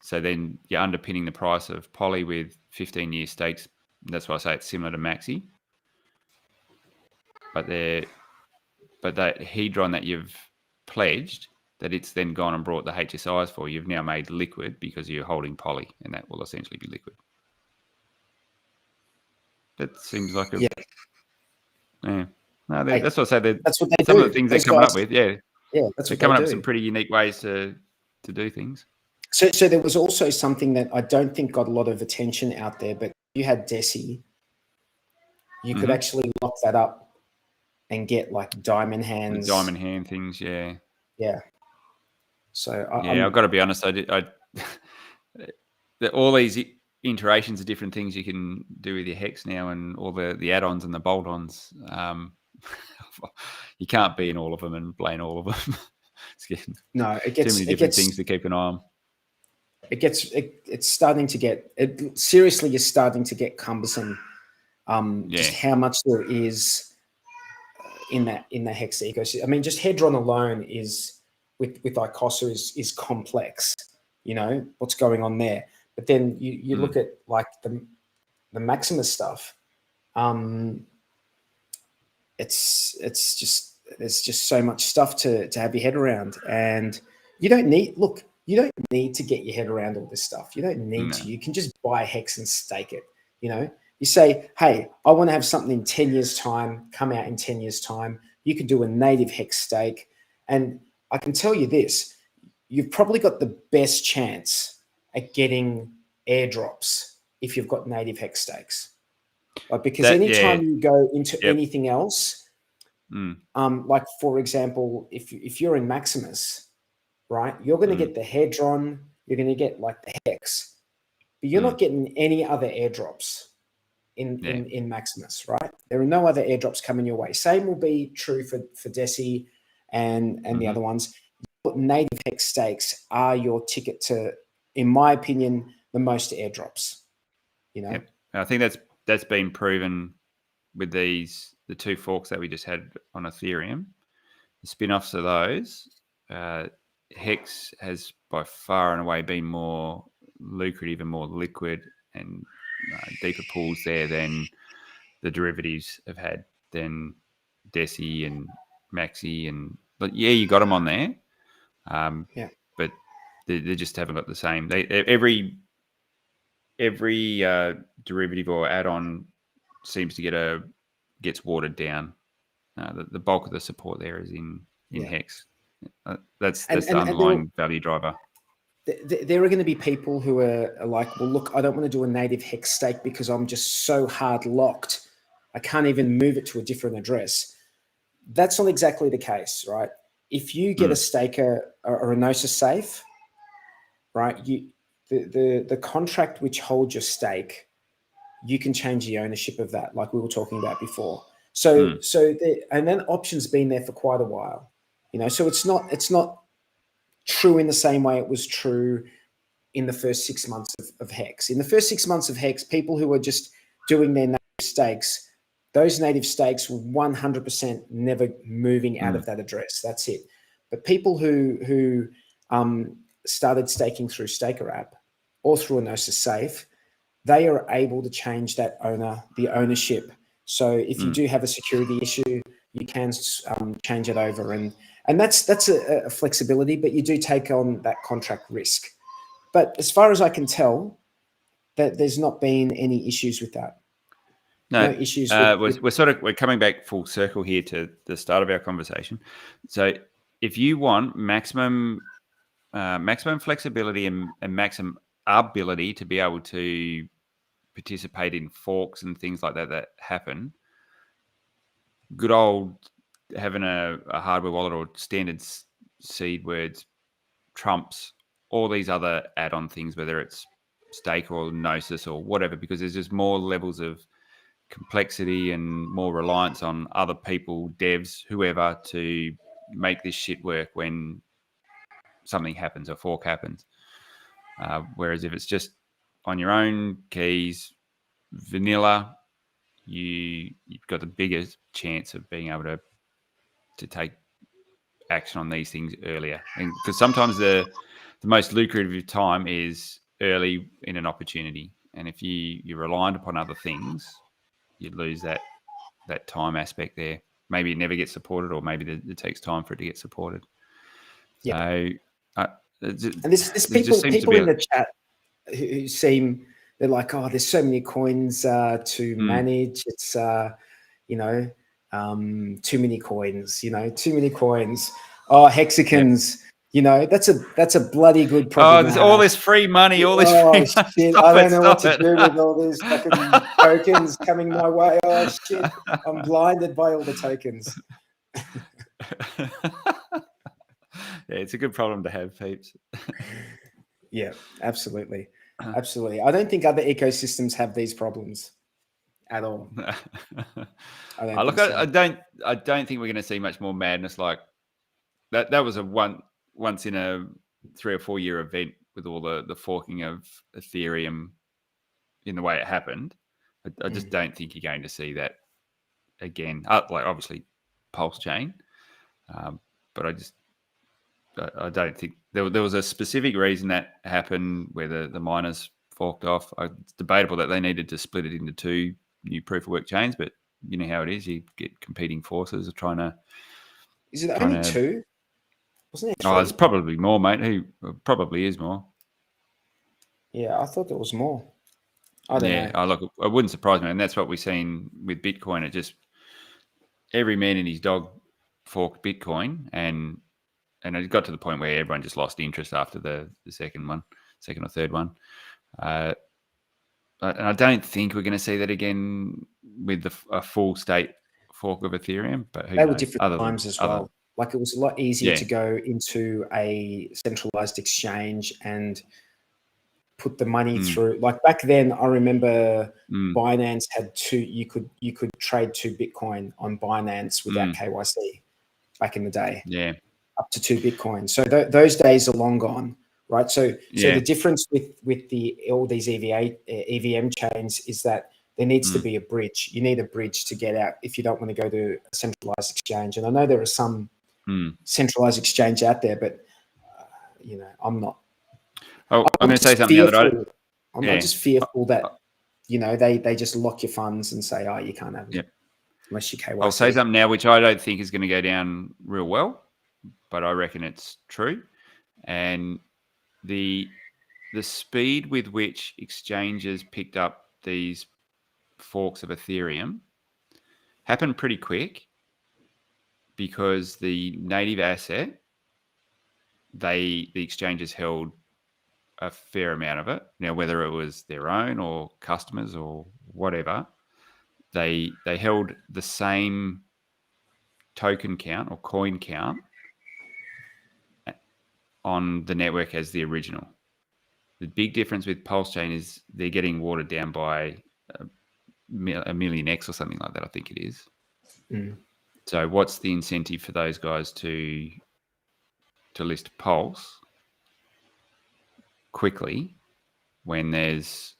So then you're underpinning the price of Poly with 15-year stakes. That's why I say it's similar to Maxi. But that Hedron that you've pledged, that it's then gone and brought the HSIs for, you've now made liquid because you're holding Poly, and that will essentially be liquid. That seems like a... Yeah. No, that's what I say. That's what they some do. Of the things they're coming up with, Yeah, that's they're what coming they up with do. some pretty unique ways to do things. So there was also something that I don't think got a lot of attention out there, but you had Desi. You could actually lock that up and get like diamond hands. The diamond hand things, yeah. Yeah. So I've got to be honest. All these iterations of different things you can do with your HEX now, and all the add-ons and the bolt-ons. You can't be in all of them and blame all of them. It gets too many different things to keep an eye on. It's starting to get seriously. You're starting to get cumbersome. Just how much there is in the HEX ecosystem. I mean, just Hedron alone is with ICOSA is complex. You know what's going on there, but then you look at like the Maximus stuff. It's just there's just so much stuff to have your head around, and you don't need to get your head around all this stuff. You don't need to. You can just buy HEX and stake it. You know, you say, hey, I want to have something in 10 years' time, come out in 10 years' time. You can do a native HEX stake. And I can tell you this, you've probably got the best chance at getting airdrops if you've got native HEX stakes. Because anytime you go into anything else, like for example, if you're in Maximus, right, you're going to get the Hedron, you're going to get like the HEX, but you're not getting any other airdrops in Maximus, right? There are no other airdrops coming your way. Same will be true for Desi and the other ones. But native HEX stakes are your ticket to in my opinion, the most airdrops. You know, Yep. I think that's been proven with the two forks that we just had on Ethereum. The spin-offs of those, HEX has by far and away been more lucrative and more liquid and deeper pools there than the derivatives have had, than Deci and Maxi, but yeah, you got them on there. But they just haven't got the same. Every derivative or add-on seems to gets watered down. The bulk of the support there is in HEX. That's the underlying value driver. There are going to be people who are like, well, look, I don't want to do a native HEX stake because I'm just so hard locked. I can't even move it to a different address. That's not exactly the case, right? If you get a staker or a Gnosis safe, right, the contract which holds your stake, you can change the ownership of that, like we were talking about before. And then options been there for quite a while, you know. So it's not true in the same way it was true in the first 6 months of HEX. In the first 6 months of HEX, people who were just doing their native stakes, those native stakes were 100% never moving out of that address. That's it. But people who started staking through Staker app or through a Gnosis safe, they are able to change the ownership. So if you do have a security issue, you can change it over, and that's a flexibility, but you do take on that contract risk. But as far as I can tell, that there's not been any issues with that. No issues. We're coming back full circle here to the start of our conversation. So if you want maximum flexibility and maximum ability to be able to participate in forks and things like that happen, good old having a hardware wallet or standard seed words trumps all these other add-on things, whether it's stake or Gnosis or whatever, because there's just more levels of complexity and more reliance on other people, devs, whoever, to make this shit work when something happens, a fork happens. Whereas if it's just on your own keys, vanilla, you've got the biggest chance of being able to take action on these things earlier. And because sometimes the most lucrative time is early in an opportunity. And if you're reliant upon other things, you lose that time aspect there. Maybe it never gets supported, or maybe it takes time for it to get supported. Yeah. So, and there's people in the chat who seem, they're like, oh, there's so many coins to manage. It's too many coins. Too many coins. Oh, hexagons. Yep. That's a bloody good problem. Oh, there's all this free money. All this free money. Shit. I don't know what to do with all these fucking tokens coming my way. Oh shit! I'm blinded by all the tokens. Yeah, it's a good problem to have, peeps. Yeah, absolutely. Absolutely. I don't think other ecosystems have these problems at all. I don't think we're going to see much more madness like that. That was a once in a 3 or 4 year event with all the forking of Ethereum in the way it happened. I just don't think you're going to see that again. Like obviously PulseChain, but I don't think there was a specific reason that happened where the miners forked off. It's debatable that they needed to split it into 2 new proof of work chains, but you know how it is. You get competing forces of trying to. Is it only 2? Wasn't it 3? Oh, there's probably more, mate. Who probably is more. Yeah, I thought there was more. I don't know. Oh, look, it wouldn't surprise me, and that's what we've seen with Bitcoin. It just every man and his dog forked Bitcoin, and it got to the point where everyone just lost interest after the second or third one. And I don't think we're going to see that again with a full state fork of Ethereum. But they were different times as well. Like it was a lot easier to go into a centralized exchange and put the money through. Like back then, I remember Binance had 2. You could trade 2 Bitcoin on Binance without KYC back in the day. Yeah. Up to 2 Bitcoin. So those days are long gone. right? So Yeah. the difference with all these EVM chains is that there needs to be a bridge. You need a bridge to get out if you don't want to go to a centralized exchange. And I know there are some centralized exchange out there, but you know, I'm not. Oh, I'm going to say something now that I'm just fearful that you know they just lock your funds and say, oh, you can't have them unless you KYC. I'll say something now which I don't think is going to go down real well, but I reckon it's true. And the speed with which exchanges picked up these forks of Ethereum happened pretty quick because the native asset, the exchanges held a fair amount of it. Now, whether it was their own or customers or whatever, they held the same token count or coin count on the network as the original. The big difference with PulseChain is they're getting watered down by a million X or something like that, I think it is. So what's the incentive for those guys to list Pulse quickly when there's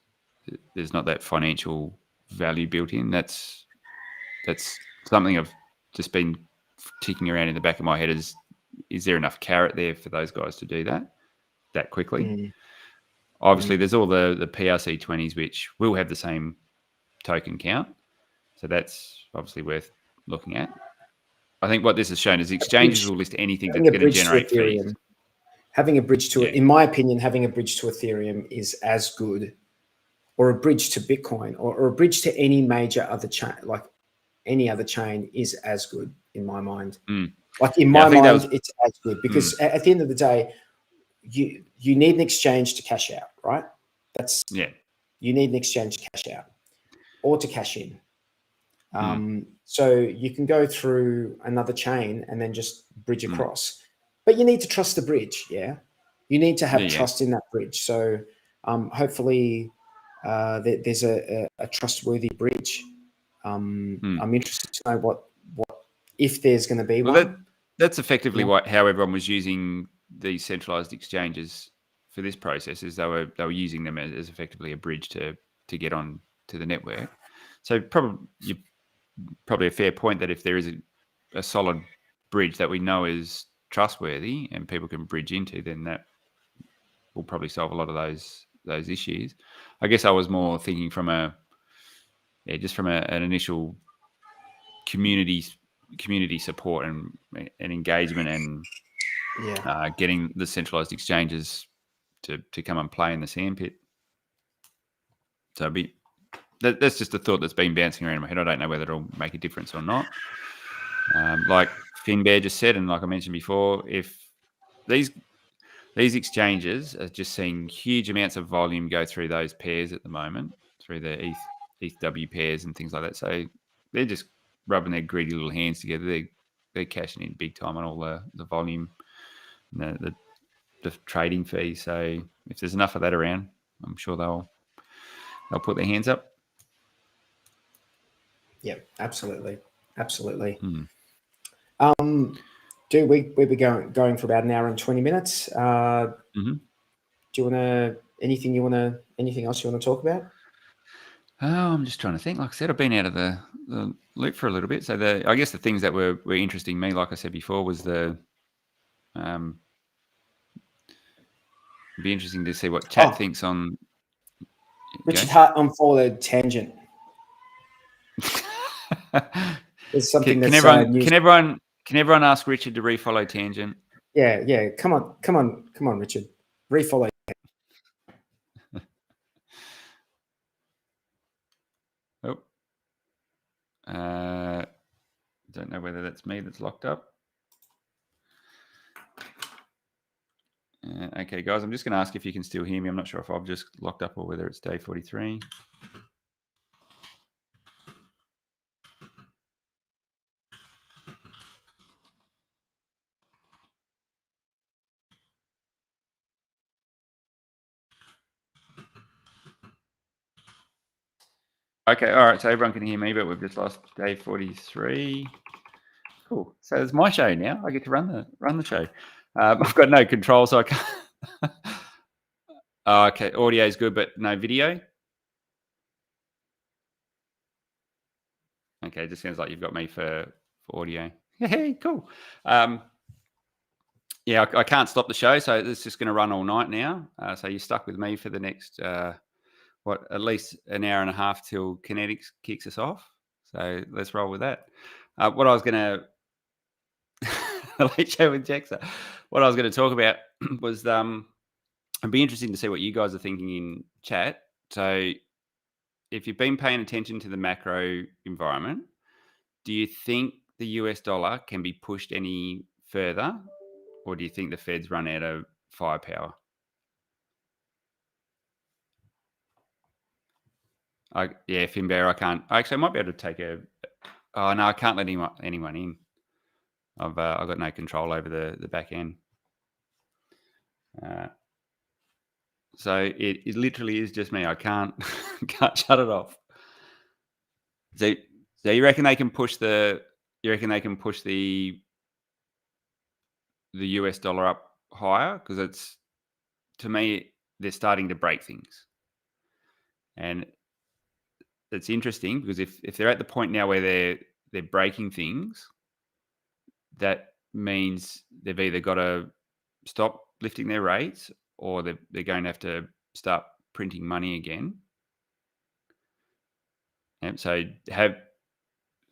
not that financial value built in? That's something I've just been ticking around in the back of my head. Is there enough carrot there for those guys to do that quickly? Obviously, there's all the PRC20s, which will have the same token count. So that's obviously worth looking at. I think what this has shown is exchanges will list anything that's going to generate fees. Having a bridge to it, in my opinion, having a bridge to Ethereum is as good, or a bridge to Bitcoin, or a bridge to any major other chain, like any other chain, is as good in my mind. Like in my mind, it's as good because at the end of the day, you need an exchange to cash out, right? You need an exchange to cash out or to cash in. So you can go through another chain and then just bridge across, but you need to trust the bridge. Yeah. You need to have trust in that bridge. So hopefully there's a trustworthy bridge. I'm interested to know what if there's going to be one. That's effectively how everyone was using these centralized exchanges for this process, is they were using them as effectively a bridge to get on to the network. So probably a fair point that if there is a solid bridge that we know is trustworthy and people can bridge into, then that will probably solve a lot of those issues. I guess I was more thinking from an initial community support and engagement and getting the centralized exchanges to come and play in the sandpit. So that's just a thought that's been bouncing around in my head. I don't know whether it'll make a difference or not. Like Finbear just said, and like I mentioned before, if these exchanges are just seeing huge amounts of volume go through those pairs at the moment, through the ETH-W pairs and things like that. So they're just rubbing their greedy little hands together. They're cashing in big time on all the volume, the trading fee. So if there's enough of that around, I'm sure they'll put their hands up. Yeah, absolutely. Dude, we've been going for about an hour and 20 minutes. Do you want to anything else you want to talk about? Oh, I'm just trying to think. Like I said, I've been out of the loop for a little bit. So I guess the things that were interesting me, like I said before, was it'd be interesting to see what chat thinks on Richard Hart unfollowed Tangent. There's something can everyone ask Richard to refollow Tangent? Yeah. Come on, Richard. Refollow. Don't know whether that's me that's locked up. Okay, guys, I'm just going to ask if you can still hear me. I'm not sure if I've just locked up or whether it's day 43. Okay, all right, so everyone can hear me, but we've just lost day 43. Cool. So it's my show now. I get to run the show. I've got no control, so I can't Oh, okay, audio is good, but no video. Okay, it just sounds like you've got me for audio. Hey, cool. Yeah, I can't stop the show, so it's just going to run all night now. So you're stuck with me for the next, at least an hour and a half till Kinetics kicks us off. So let's roll with that. What I was going to, late show with Jaxa, what I was going to talk about was, it'd be interesting to see what you guys are thinking in chat. So if you've been paying attention to the macro environment, do you think the US dollar can be pushed any further, or do you think the Fed's run out of firepower? Finbear, I can't. Actually, I might be able to take a. Oh no, I can't let anyone in. I've got no control over the back end. So it literally is just me. I can't can't shut it off. So you reckon they can push the? You reckon they can push the US dollar up higher? Because it's, to me, they're starting to break things, and it's interesting because if they're at the point now where they're breaking things, that means they've either got to stop lifting their rates or they're going to have to start printing money again. And so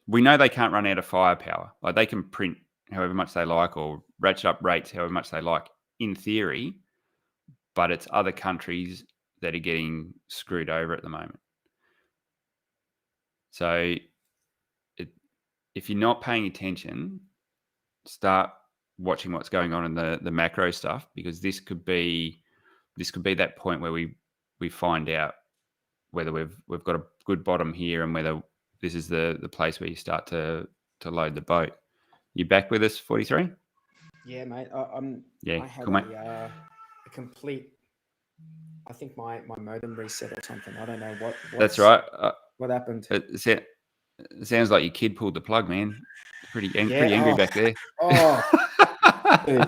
we know they can't run out of firepower. Like, they can print however much they like or ratchet up rates however much they like in theory, but it's other countries that are getting screwed over at the moment. So if you're not paying attention, start watching what's going on in the macro stuff, because this could be that point where we find out whether we've got a good bottom here and whether this is the place where you start to load the boat. You back with us, 43? Yeah, mate. Yeah, I had cool, mate. a complete. I think my modem reset or something. I don't know what. That's right. What happened? It sounds like your kid pulled the plug, man. Pretty Yeah, angry back there. Oh, dude.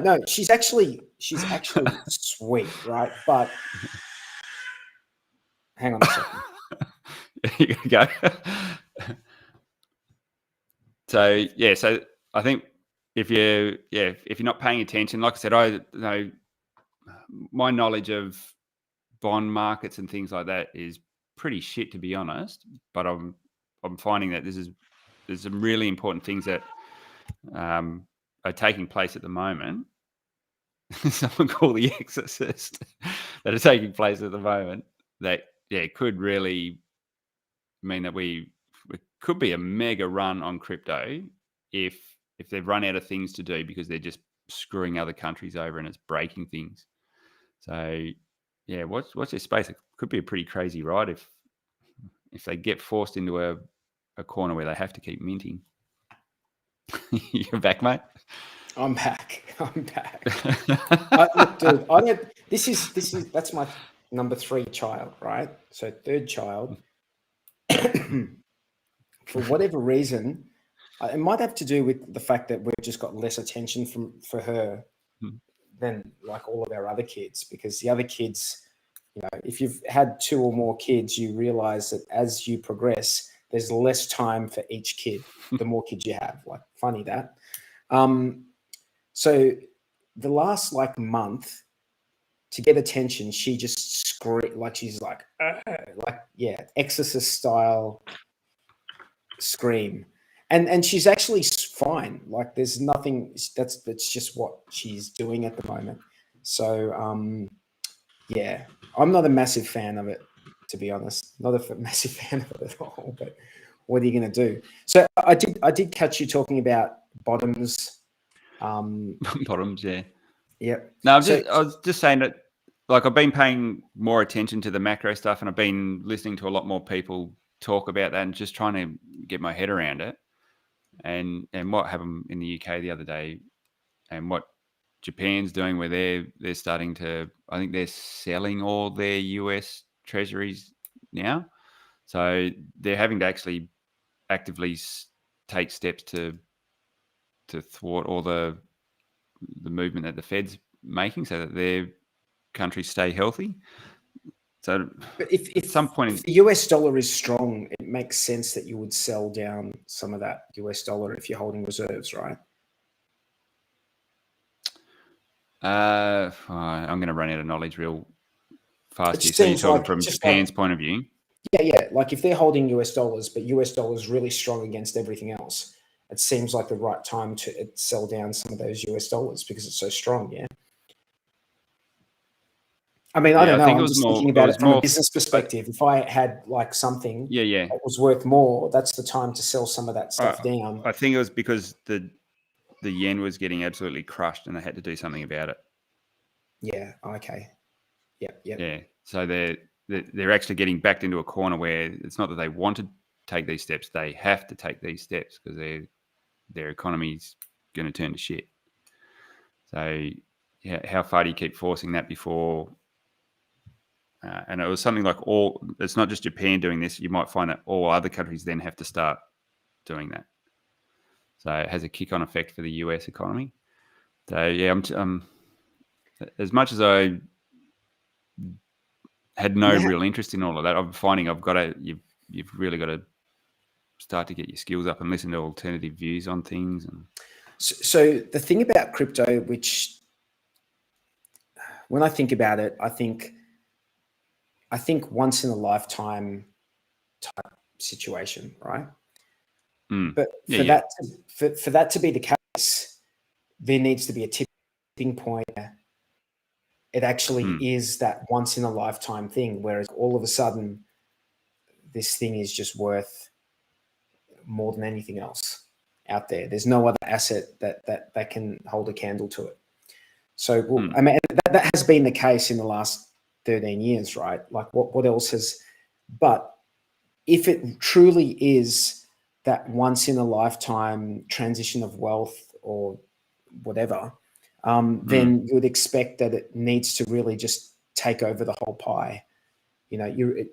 No. She's actually sweet, right? But hang on a second. You go. So I think if you're not paying attention, like I said, I know my knowledge of bond markets and things like that is pretty shit, to be honest. But I'm finding that there's some really important things that are taking place at the moment. Someone called the Exorcist that are taking place at the moment that could really mean that it could be a mega run on crypto if they've run out of things to do because they're just screwing other countries over and it's breaking things. So watch this space. It could be a pretty crazy ride if they get forced into a corner where they have to keep minting. You're back, mate? I'm back. Look, dude, that's my number 3 child, right? So third child. For whatever reason, it might have to do with the fact that we've just got less attention for her than like all of our other kids, because the other kids, if you've had 2 or more kids, you realize that as you progress, there's less time for each kid, the more kids you have. Like, funny that. So the last month, to get attention, she just screamed, like she's like Exorcist style scream, and she's actually fine. Like, there's nothing. That's just what she's doing at the moment. So I'm not a massive fan of it, to be honest. Not a massive fan of it at all. But what are you going to do? So I did catch you talking about bottoms. Bottoms, yeah. Yep. No, I was just saying that, like, I've been paying more attention to the macro stuff, and I've been listening to a lot more people talk about that and just trying to get my head around it. And what happened in the UK the other day, and what Japan's doing, where they're starting to, I think they're selling all their US treasuries now. So they're having to actually actively take steps to thwart all the movement that the Fed's making, so that countries stay healthy. So But if at some point, if the US dollar is strong, it makes sense that you would sell down some of that US dollar if you're holding reserves, right? I'm going to run out of knowledge real fast It here. So you're seems talking like from just Japan's point of view? Yeah. Like if they're holding US dollars, but US dollars really strong against everything else, it seems like the right time to sell down some of those US dollars because it's so strong. Yeah. I mean, I don't know. I'm just thinking about it from a business perspective. If I had like something that was worth more, that's the time to sell some of that stuff down. I think it was because the yen was getting absolutely crushed and they had to do something about it. Yeah. Okay. Yep. Yeah. So they're actually getting backed into a corner where it's not that they want to take these steps; they have to take these steps because their economy's going to turn to shit. So, how far do you keep forcing that before? And it was something like it's not just Japan doing this. You might find that all other countries then have to start doing that. So it has a kick-on effect for the US economy. So yeah, I'm as much as I had no real interest in all of that, I'm finding you've really got to start to get your skills up and listen to alternative views on things. And so the thing about crypto, which when I think about it, I think once in a lifetime type situation, right? But for that to be the case, there needs to be a tipping point. It actually is that once in a lifetime thing, whereas all of a sudden this thing is just worth more than anything else out there. There's no other asset that can hold a candle to it. So, I mean, that has been the case in the last 13 years, right? Like what else has, but if it truly is that once in a lifetime transition of wealth or whatever, then you would expect that it needs to really just take over the whole pie. You know,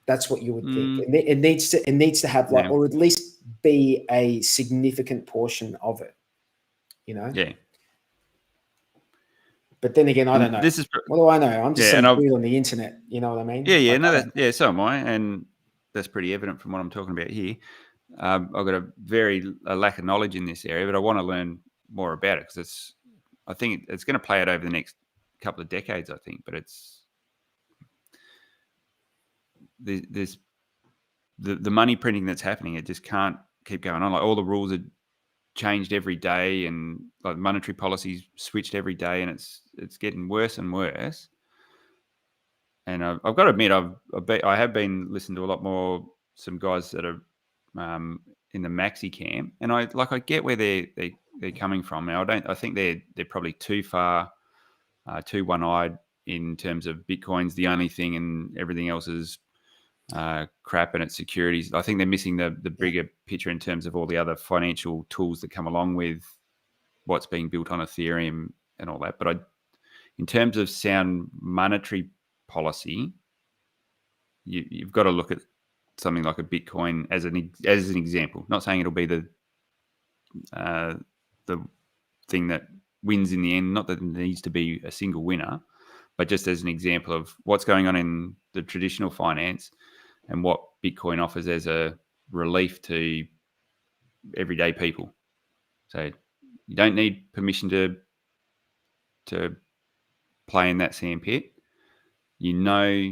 that's what you would think. It needs to have like, or at least be a significant portion of it, you know? Yeah. But then again, I don't know. What do I know? I'm just some dude on the internet. You know what I mean? Yeah. So am I, and that's pretty evident from what I'm talking about here. I've got a lack of knowledge in this area, but I want to learn more about it because I think it's going to play out over the next couple of decades. I think, but there's the money printing that's happening. It just can't keep going on. Like all the rules are changed every day, and like monetary policies switched every day, and it's getting worse and worse. And I've got to admit, I have been listening to a lot more some guys that are in the maxi camp, and I get where they're coming from. And I think they're probably too far, too one-eyed in terms of Bitcoin's the only thing, and everything else is crap and its securities. I think they're missing the bigger picture in terms of all the other financial tools that come along with what's being built on Ethereum and all that. But in terms of sound monetary policy, you've got to look at something like a Bitcoin as an example. Not saying it'll be the thing that wins in the end. Not that there needs to be a single winner, but just as an example of what's going on in the traditional finance and what Bitcoin offers as a relief to everyday people. So you don't need permission to play in that sandpit. You know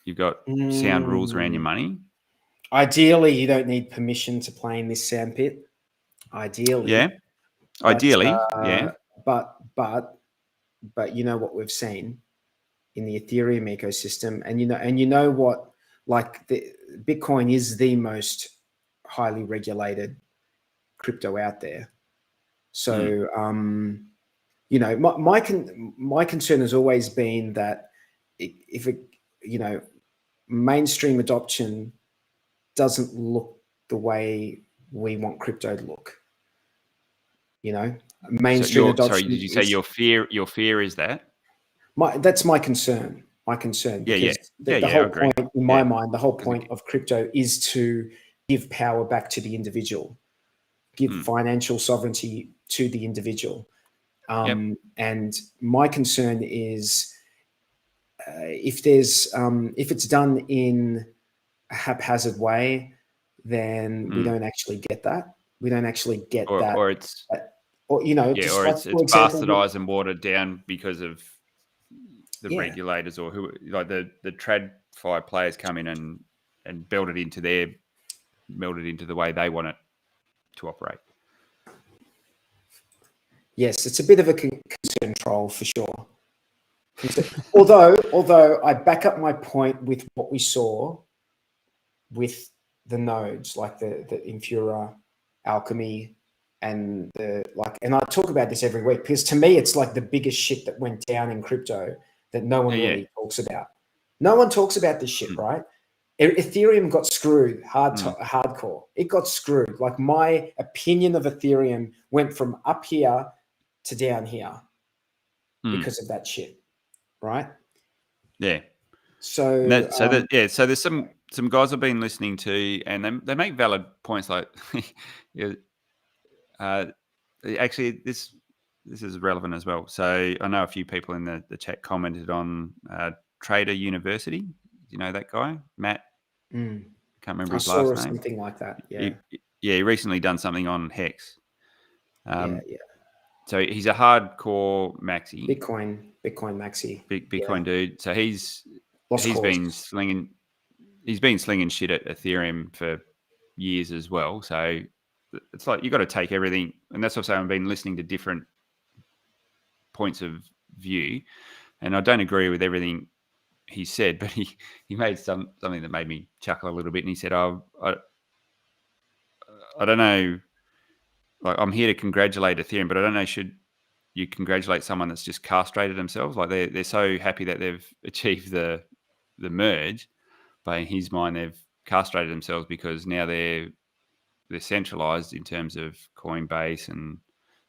you've got sound rules around your money. Ideally, you don't need permission to play in this sandpit. Ideally. Yeah. Ideally, But you know what we've seen in the Ethereum ecosystem, and you know what, like the Bitcoin is the most highly regulated crypto out there. So, you know, my concern has always been that if it, you know, mainstream adoption doesn't look the way we want crypto to look. You know, mainstream adoption. Sorry, did you say your fear is that? That's my concern. My concern. Because the whole point, in my mind, the whole point of crypto is to give power back to the individual, give financial sovereignty to the individual. And my concern is if it's done in a haphazard way, then we don't actually get that. We don't actually get that. Or it's or just or like, it's for example, bastardized and watered down because of the regulators, or who, like the TradFi players come in and build it into the way they want it to operate. Yes, it's a bit of a concern troll for sure. Although I back up my point with what we saw with the nodes, like the Infura, Alchemy, and and I talk about this every week because to me it's like the biggest shit that went down in crypto that no one really talks about. No one talks about this shit, right? Ethereum got screwed hardcore. It got screwed. Like, my opinion of Ethereum went from up here to down here because of that shit, right? Yeah. So so there's some guys I've been listening to, and they make valid points. Like, actually, this is relevant as well. So I know a few people in the chat commented on Trader University. Do you know that guy, Matt? Can't remember his last name. Something like that. Yeah. He recently done something on HEX. Yeah. So he's a hardcore maxi. Bitcoin maxi. Bitcoin dude. So he's been slinging shit at Ethereum for years as well. So it's like you got to take everything, and that's what I'm saying. I've been listening to different points of view, and I don't agree with everything he said, but he made something that made me chuckle a little bit, and he said, I don't know, like, I'm here to congratulate Ethereum, but I don't know, should you congratulate someone that's just castrated themselves? Like, they're so happy that they've achieved the merge, but in his mind they've castrated themselves because now they're centralized in terms of Coinbase, and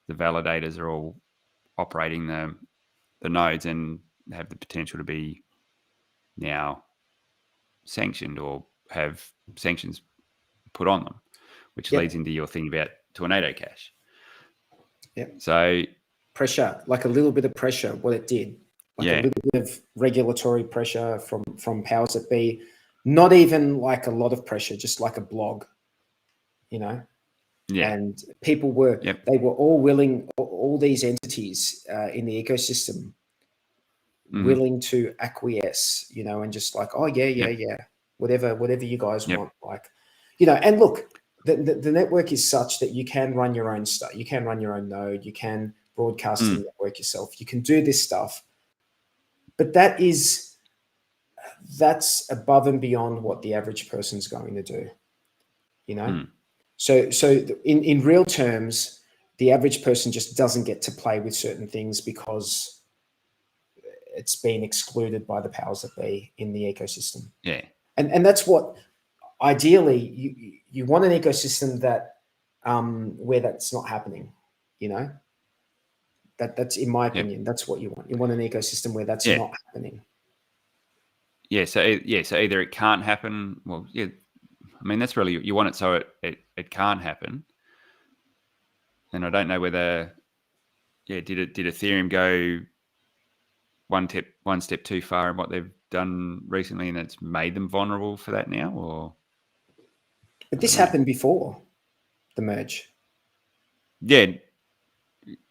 the validators are all operating the nodes and have the potential to be now sanctioned or have sanctions put on them, which leads into your thing about Tornado Cash. Yeah. So pressure, like a little bit of pressure, what it did, like a little bit of regulatory pressure from powers that be, not even like a lot of pressure, just like a blog, and people were, they were all willing, all these entities in the ecosystem, willing to acquiesce, and just like, oh yeah, whatever you guys want, like, and look, the network is such that you can run your own stuff, you can run your own node, you can broadcast to the network yourself, you can do this stuff, but that's above and beyond what the average person's going to do, So in real terms, the average person just doesn't get to play with certain things because it's been excluded by the powers that be in the ecosystem. Yeah. And that's what, ideally, you want an ecosystem that where that's not happening, that's, in my opinion, that's what you want. You want an ecosystem where that's not happening. Yeah. So either it can't happen. Well, yeah. I mean, that's really, you want it so it can't happen. And I don't know whether, did Ethereum go one step too far in what they've done recently, and it's made them vulnerable for that now, or? But this happened before the merge. Yeah.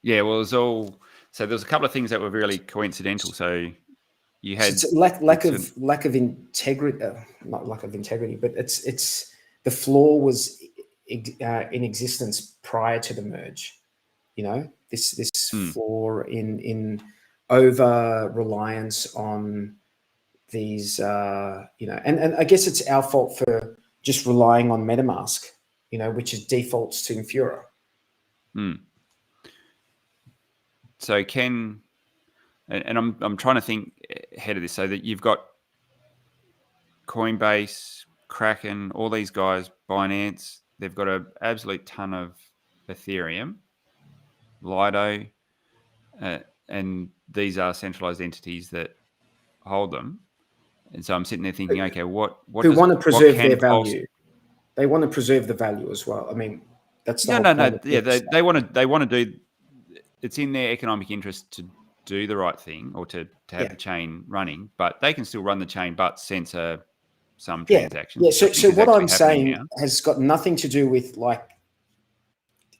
Well, it was all, so there was a couple of things that were really coincidental. So you had lack of integrity, not lack of integrity, but it's the flaw was in existence prior to the merge. This flaw in over reliance on these, and I guess it's our fault for just relying on MetaMask, which is defaults to Infura. So and I'm trying to think ahead of this, so that you've got Coinbase, Kraken, all these guys, Binance, they've got an absolute ton of Ethereum, Lido, and these are centralized entities that hold them. And so I'm sitting there thinking, okay, what who want to preserve their value? They want to preserve the value as well. I mean, that's the whole point. Yeah, they want to do. It's in their economic interest do the right thing or to have Yeah. the chain running, but they can still run the chain but censor some Yeah. transactions. Yeah. which I think So is what actually I'm happening saying now. has got nothing to do with like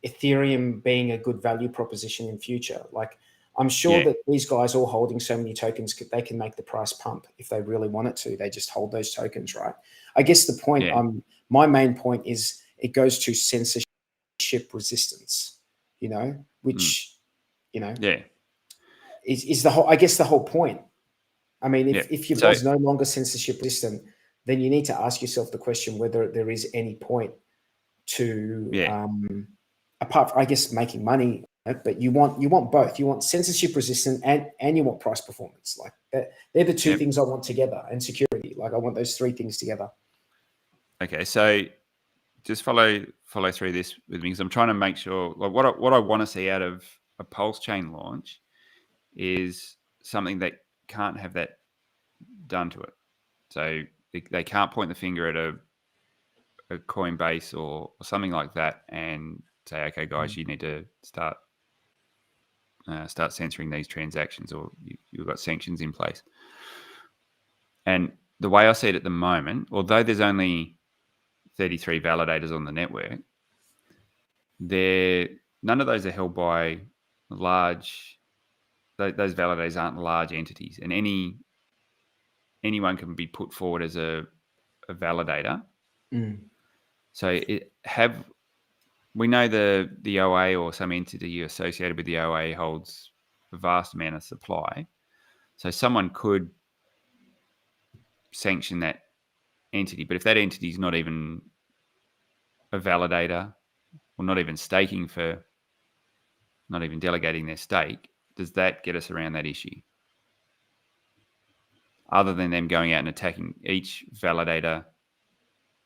Ethereum being a good value proposition in future. Like I'm sure Yeah. that these guys all holding so many tokens, they can make the price pump if they really want it to. They just hold those tokens, right? I guess the point Yeah. my main point is it goes to censorship resistance, you know, which, you know, Yeah. is the whole, I guess the whole point. I mean, if your So- bot's no longer censorship resistant, then you need to ask yourself the question whether there is any point to, apart from, I guess, making money, but you want both. You want censorship resistant and you want price performance. Like they're the two things I want together, and security. Like I want those three things together. Okay, so just follow through this with me because I'm trying to make sure. Like what I want to see out of a PulseChain launch is something that can't have that done to it. So they can't point the finger at a Coinbase or something like that and say, okay, guys, you need to start censoring these transactions, or you've got sanctions in place. And the way I see it at the moment, although there's only 33 validators on the network, none of those are held by large. Those validators aren't large entities, and anyone can be put forward as a validator. So we know the OA or some entity associated with the OA holds a vast amount of supply. So someone could sanction that entity, but if that entity is not even a validator or not even not even delegating their stake, does that get us around that issue? Other than them going out and attacking each validator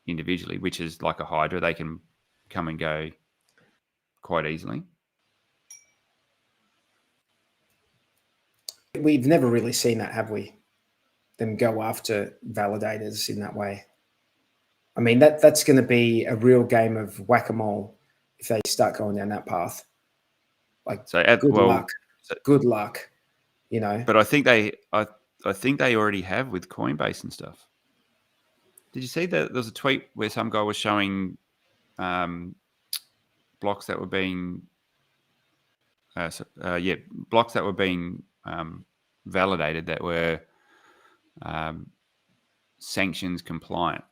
individually, which is like a Hydra, they can come and go quite easily. We've never really seen that, have we? Them go after validators in that way. I mean, that's going to be a real game of whack-a-mole if they start going down that path. Like, good luck, you know. But I think they already have with Coinbase and stuff. Did you see that there was a tweet where some guy was showing blocks that were being validated that were sanctions compliant?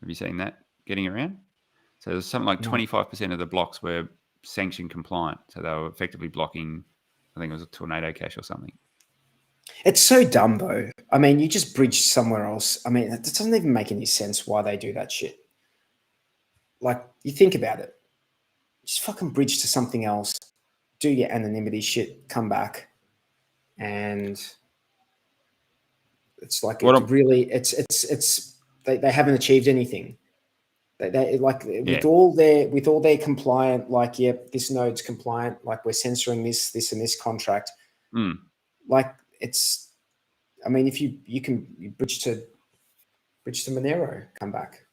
Have you seen that getting around? So there's something like 25% of the blocks were sanction compliant. So they were effectively blocking, I think it was a Tornado Cash or something. It's so dumb, though. I mean, you just bridge somewhere else. I mean, it doesn't even make any sense why they do that shit. Like, you think about it. Just fucking bridge to something else. Do your anonymity shit. Come back. And it's like, they haven't achieved anything. They like with all their compliant, like, yep, this node's compliant, like we're censoring this and this contract. Like it's, I mean, if you can bridge to Monero, come back.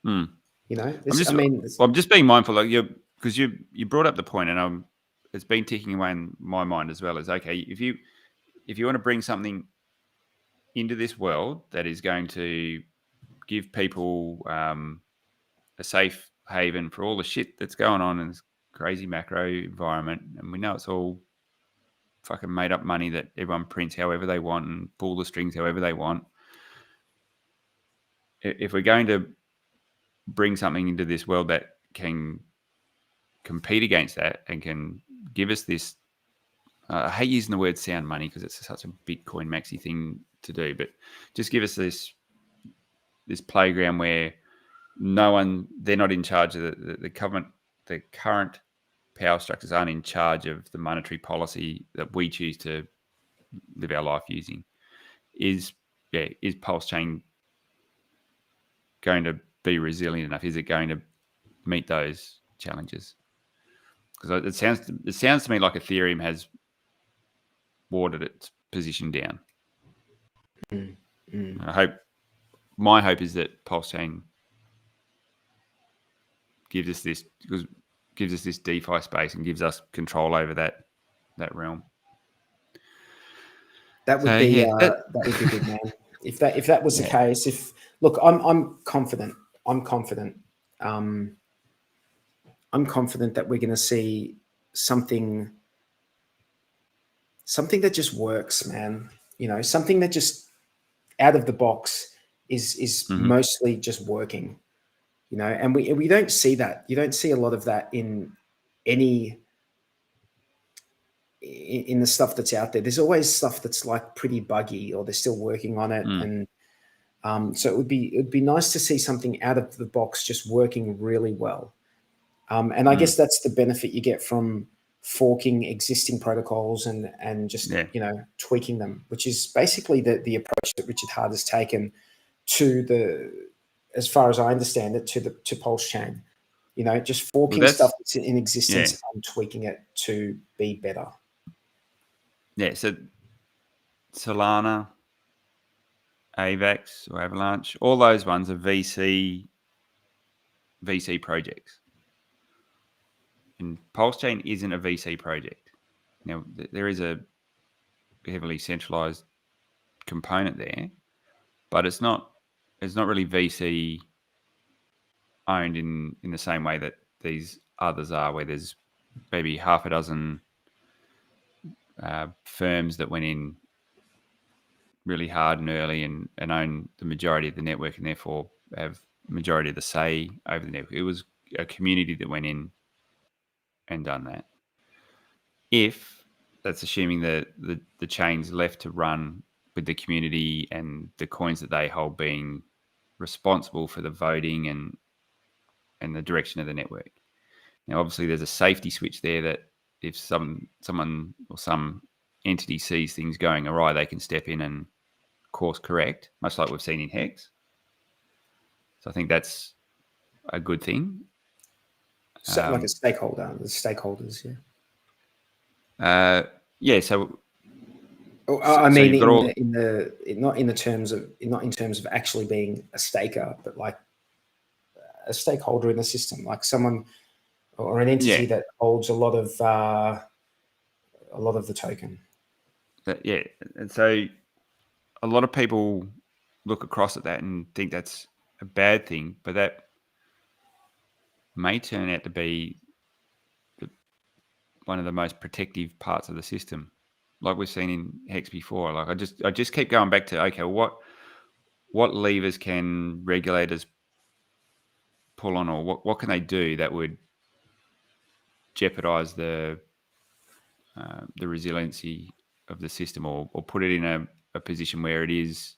You know, I'm just being mindful, like because you brought up the point, and it's been ticking away in my mind as well. Is okay if you want to bring something into this world that is going to give people a safe haven for all the shit that's going on in this crazy macro environment, and we know it's all fucking made up money that everyone prints however they want and pull the strings however they want. If we're going to bring something into this world that can compete against that and can give us this, I hate using the word sound money because it's such a Bitcoin maxi thing to do, but just give us this playground where they're not in charge of the government, the current power structures aren't in charge of the monetary policy that we choose to live our life using. Is PulseChain going to be resilient enough? Is it going to meet those challenges? Because it sounds to me like Ethereum has watered its position down. My hope is that PulseChain gives us this DeFi space and gives us control over that that realm. That would So, be yeah, that would be good, man. If that was the case, I'm confident. I'm confident. I'm confident that we're going to see something that just works, man. Something that just out of the box is mostly just working. And we don't see that. You don't see a lot of that in the stuff that's out there. There's always stuff that's like pretty buggy, or they're still working on it. And so it would be nice to see something out of the box just working really well. And I guess that's the benefit you get from forking existing protocols and just tweaking them, which is basically the approach that Richard Hart has taken to as far as I understand it, to PulseChain. Just forking stuff that's in existence and tweaking it to be better. Yeah, so Solana, AVAX or Avalanche, all those ones are VC projects. And PulseChain isn't a VC project. Now, there is a heavily centralized component there, but it's not really VC owned in the same way that these others are, where there's maybe half a dozen firms that went in really hard and early and own the majority of the network, and therefore have majority of the say over the network. It was a community that went in and done that. If that's assuming that the chain's left to run with the community and the coins that they hold being responsible for the voting and the direction of the network. Now, obviously, there's a safety switch there that if someone or some entity sees things going awry, they can step in and course correct, much like we've seen in HEX. So I think that's a good thing. So, like a stakeholder, the stakeholders, So I mean, so not in terms of actually being a staker, but like a stakeholder in the system, like someone or an entity that holds a lot of the token. And so a lot of people look across at that and think that's a bad thing, but that may turn out to be one of the most protective parts of the system, like we've seen in HEX before. Like I just keep going back to, okay, what levers can regulators pull on, or what can they do that would jeopardize the resiliency of the system, or put it in a position where it is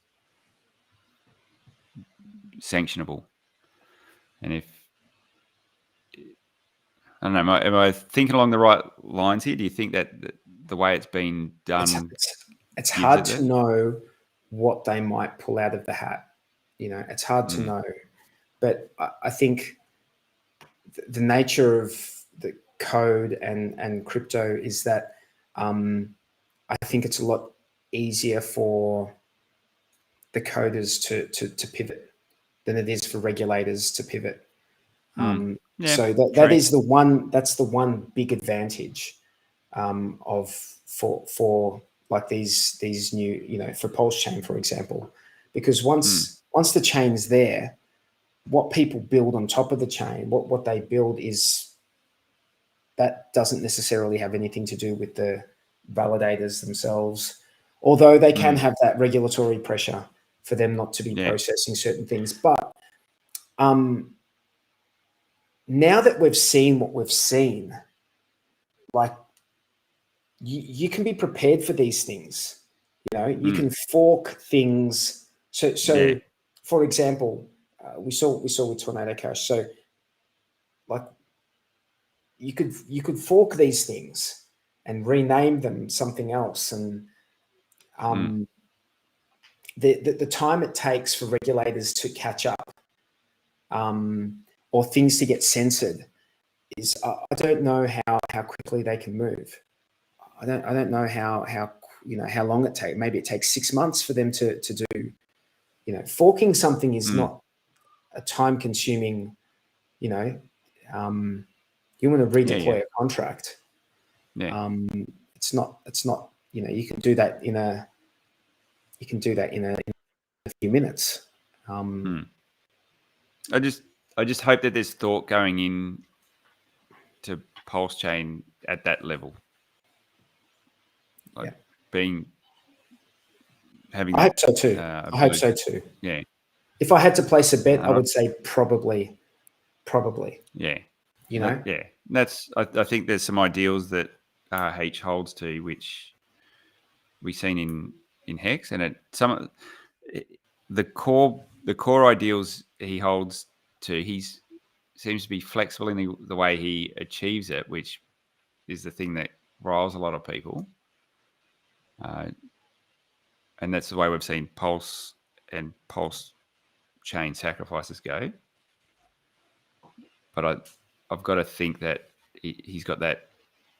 sanctionable. And if I don't know, am I thinking along the right lines here? Do you think that the way it's been done, it's hard to know what they might pull out of the hat? It's hard to know, but I think the nature of the code and crypto is that I think it's a lot easier for the coders to pivot than it is for regulators to pivot. So that's the one big advantage for like these new, for PulseChain, for example, because once the chain's there, what people build on top of the chain, what they build that doesn't necessarily have anything to do with the validators themselves, although they can have that regulatory pressure for them not to be processing certain things. But now that we've seen what we've seen, like you can be prepared for these things. You can fork things. So for example, we saw with Tornado Cash. So like you could fork these things and rename them something else, and the time it takes for regulators to catch up or things to get censored is I don't know how quickly they can move. I don't know how long it takes. Maybe it takes 6 months for them to do. Forking something is not a time consuming. You want to redeploy a contract. it's not, you can do that in a few minutes. I just hope that there's thought going in to PulseChain at that level, like having. I hope so too. I hope so too. Yeah. If I had to place a bet, I would say probably. Yeah. Yeah. That's. I think there's some ideals that RH holds to, which we've seen in HEX, and the core ideals he holds to. He's seems to be flexible in the way he achieves it, which is the thing that riles a lot of people. And that's the way we've seen Pulse and PulseChain sacrifices go. But I've got to think that he's got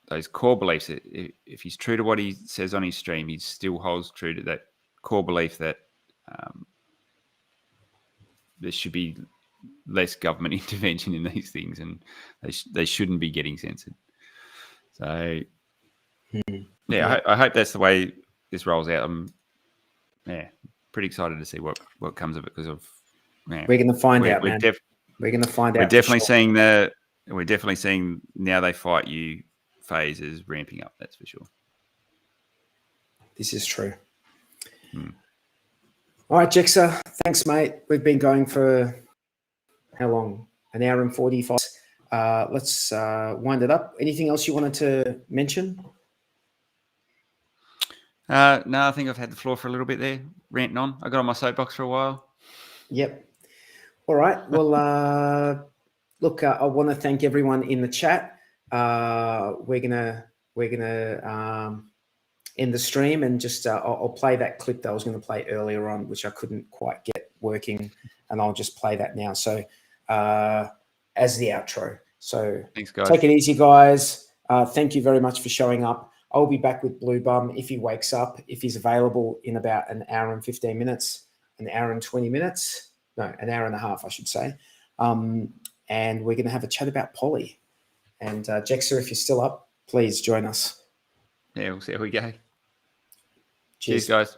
those core beliefs that if he's true to what he says on his stream, he still holds true to that core belief that there should be less government intervention in these things, and they shouldn't be getting censored. So, I hope that's the way this rolls out. I'm pretty excited to see what comes of it, because we're going to find out, man. We're going to find out. We're definitely seeing now they fight you phases ramping up. That's for sure. This is true. All right, Jexer. Thanks, mate. We've been going for how long? An hour and 45. Let's wind it up. Anything else you wanted to mention? No, I think I've had the floor for a little bit there, ranting on. I got on my soapbox for a while. Yep. All right. Well, look, I want to thank everyone in the chat. We're gonna end the stream, and just I'll play that clip that I was going to play earlier on, which I couldn't quite get working, and I'll just play that now. So as the outro. So thanks, guys. Take it easy, guys. Thank you very much for showing up. I'll be back with Blue Bum if he wakes up, if he's available, in about an hour and 15 minutes, an hour and 20 minutes. No, an hour and a half, I should say. And we're going to have a chat about poly. And Jexer, if you're still up, please join us. Yeah, we'll see how we go. Cheers, guys.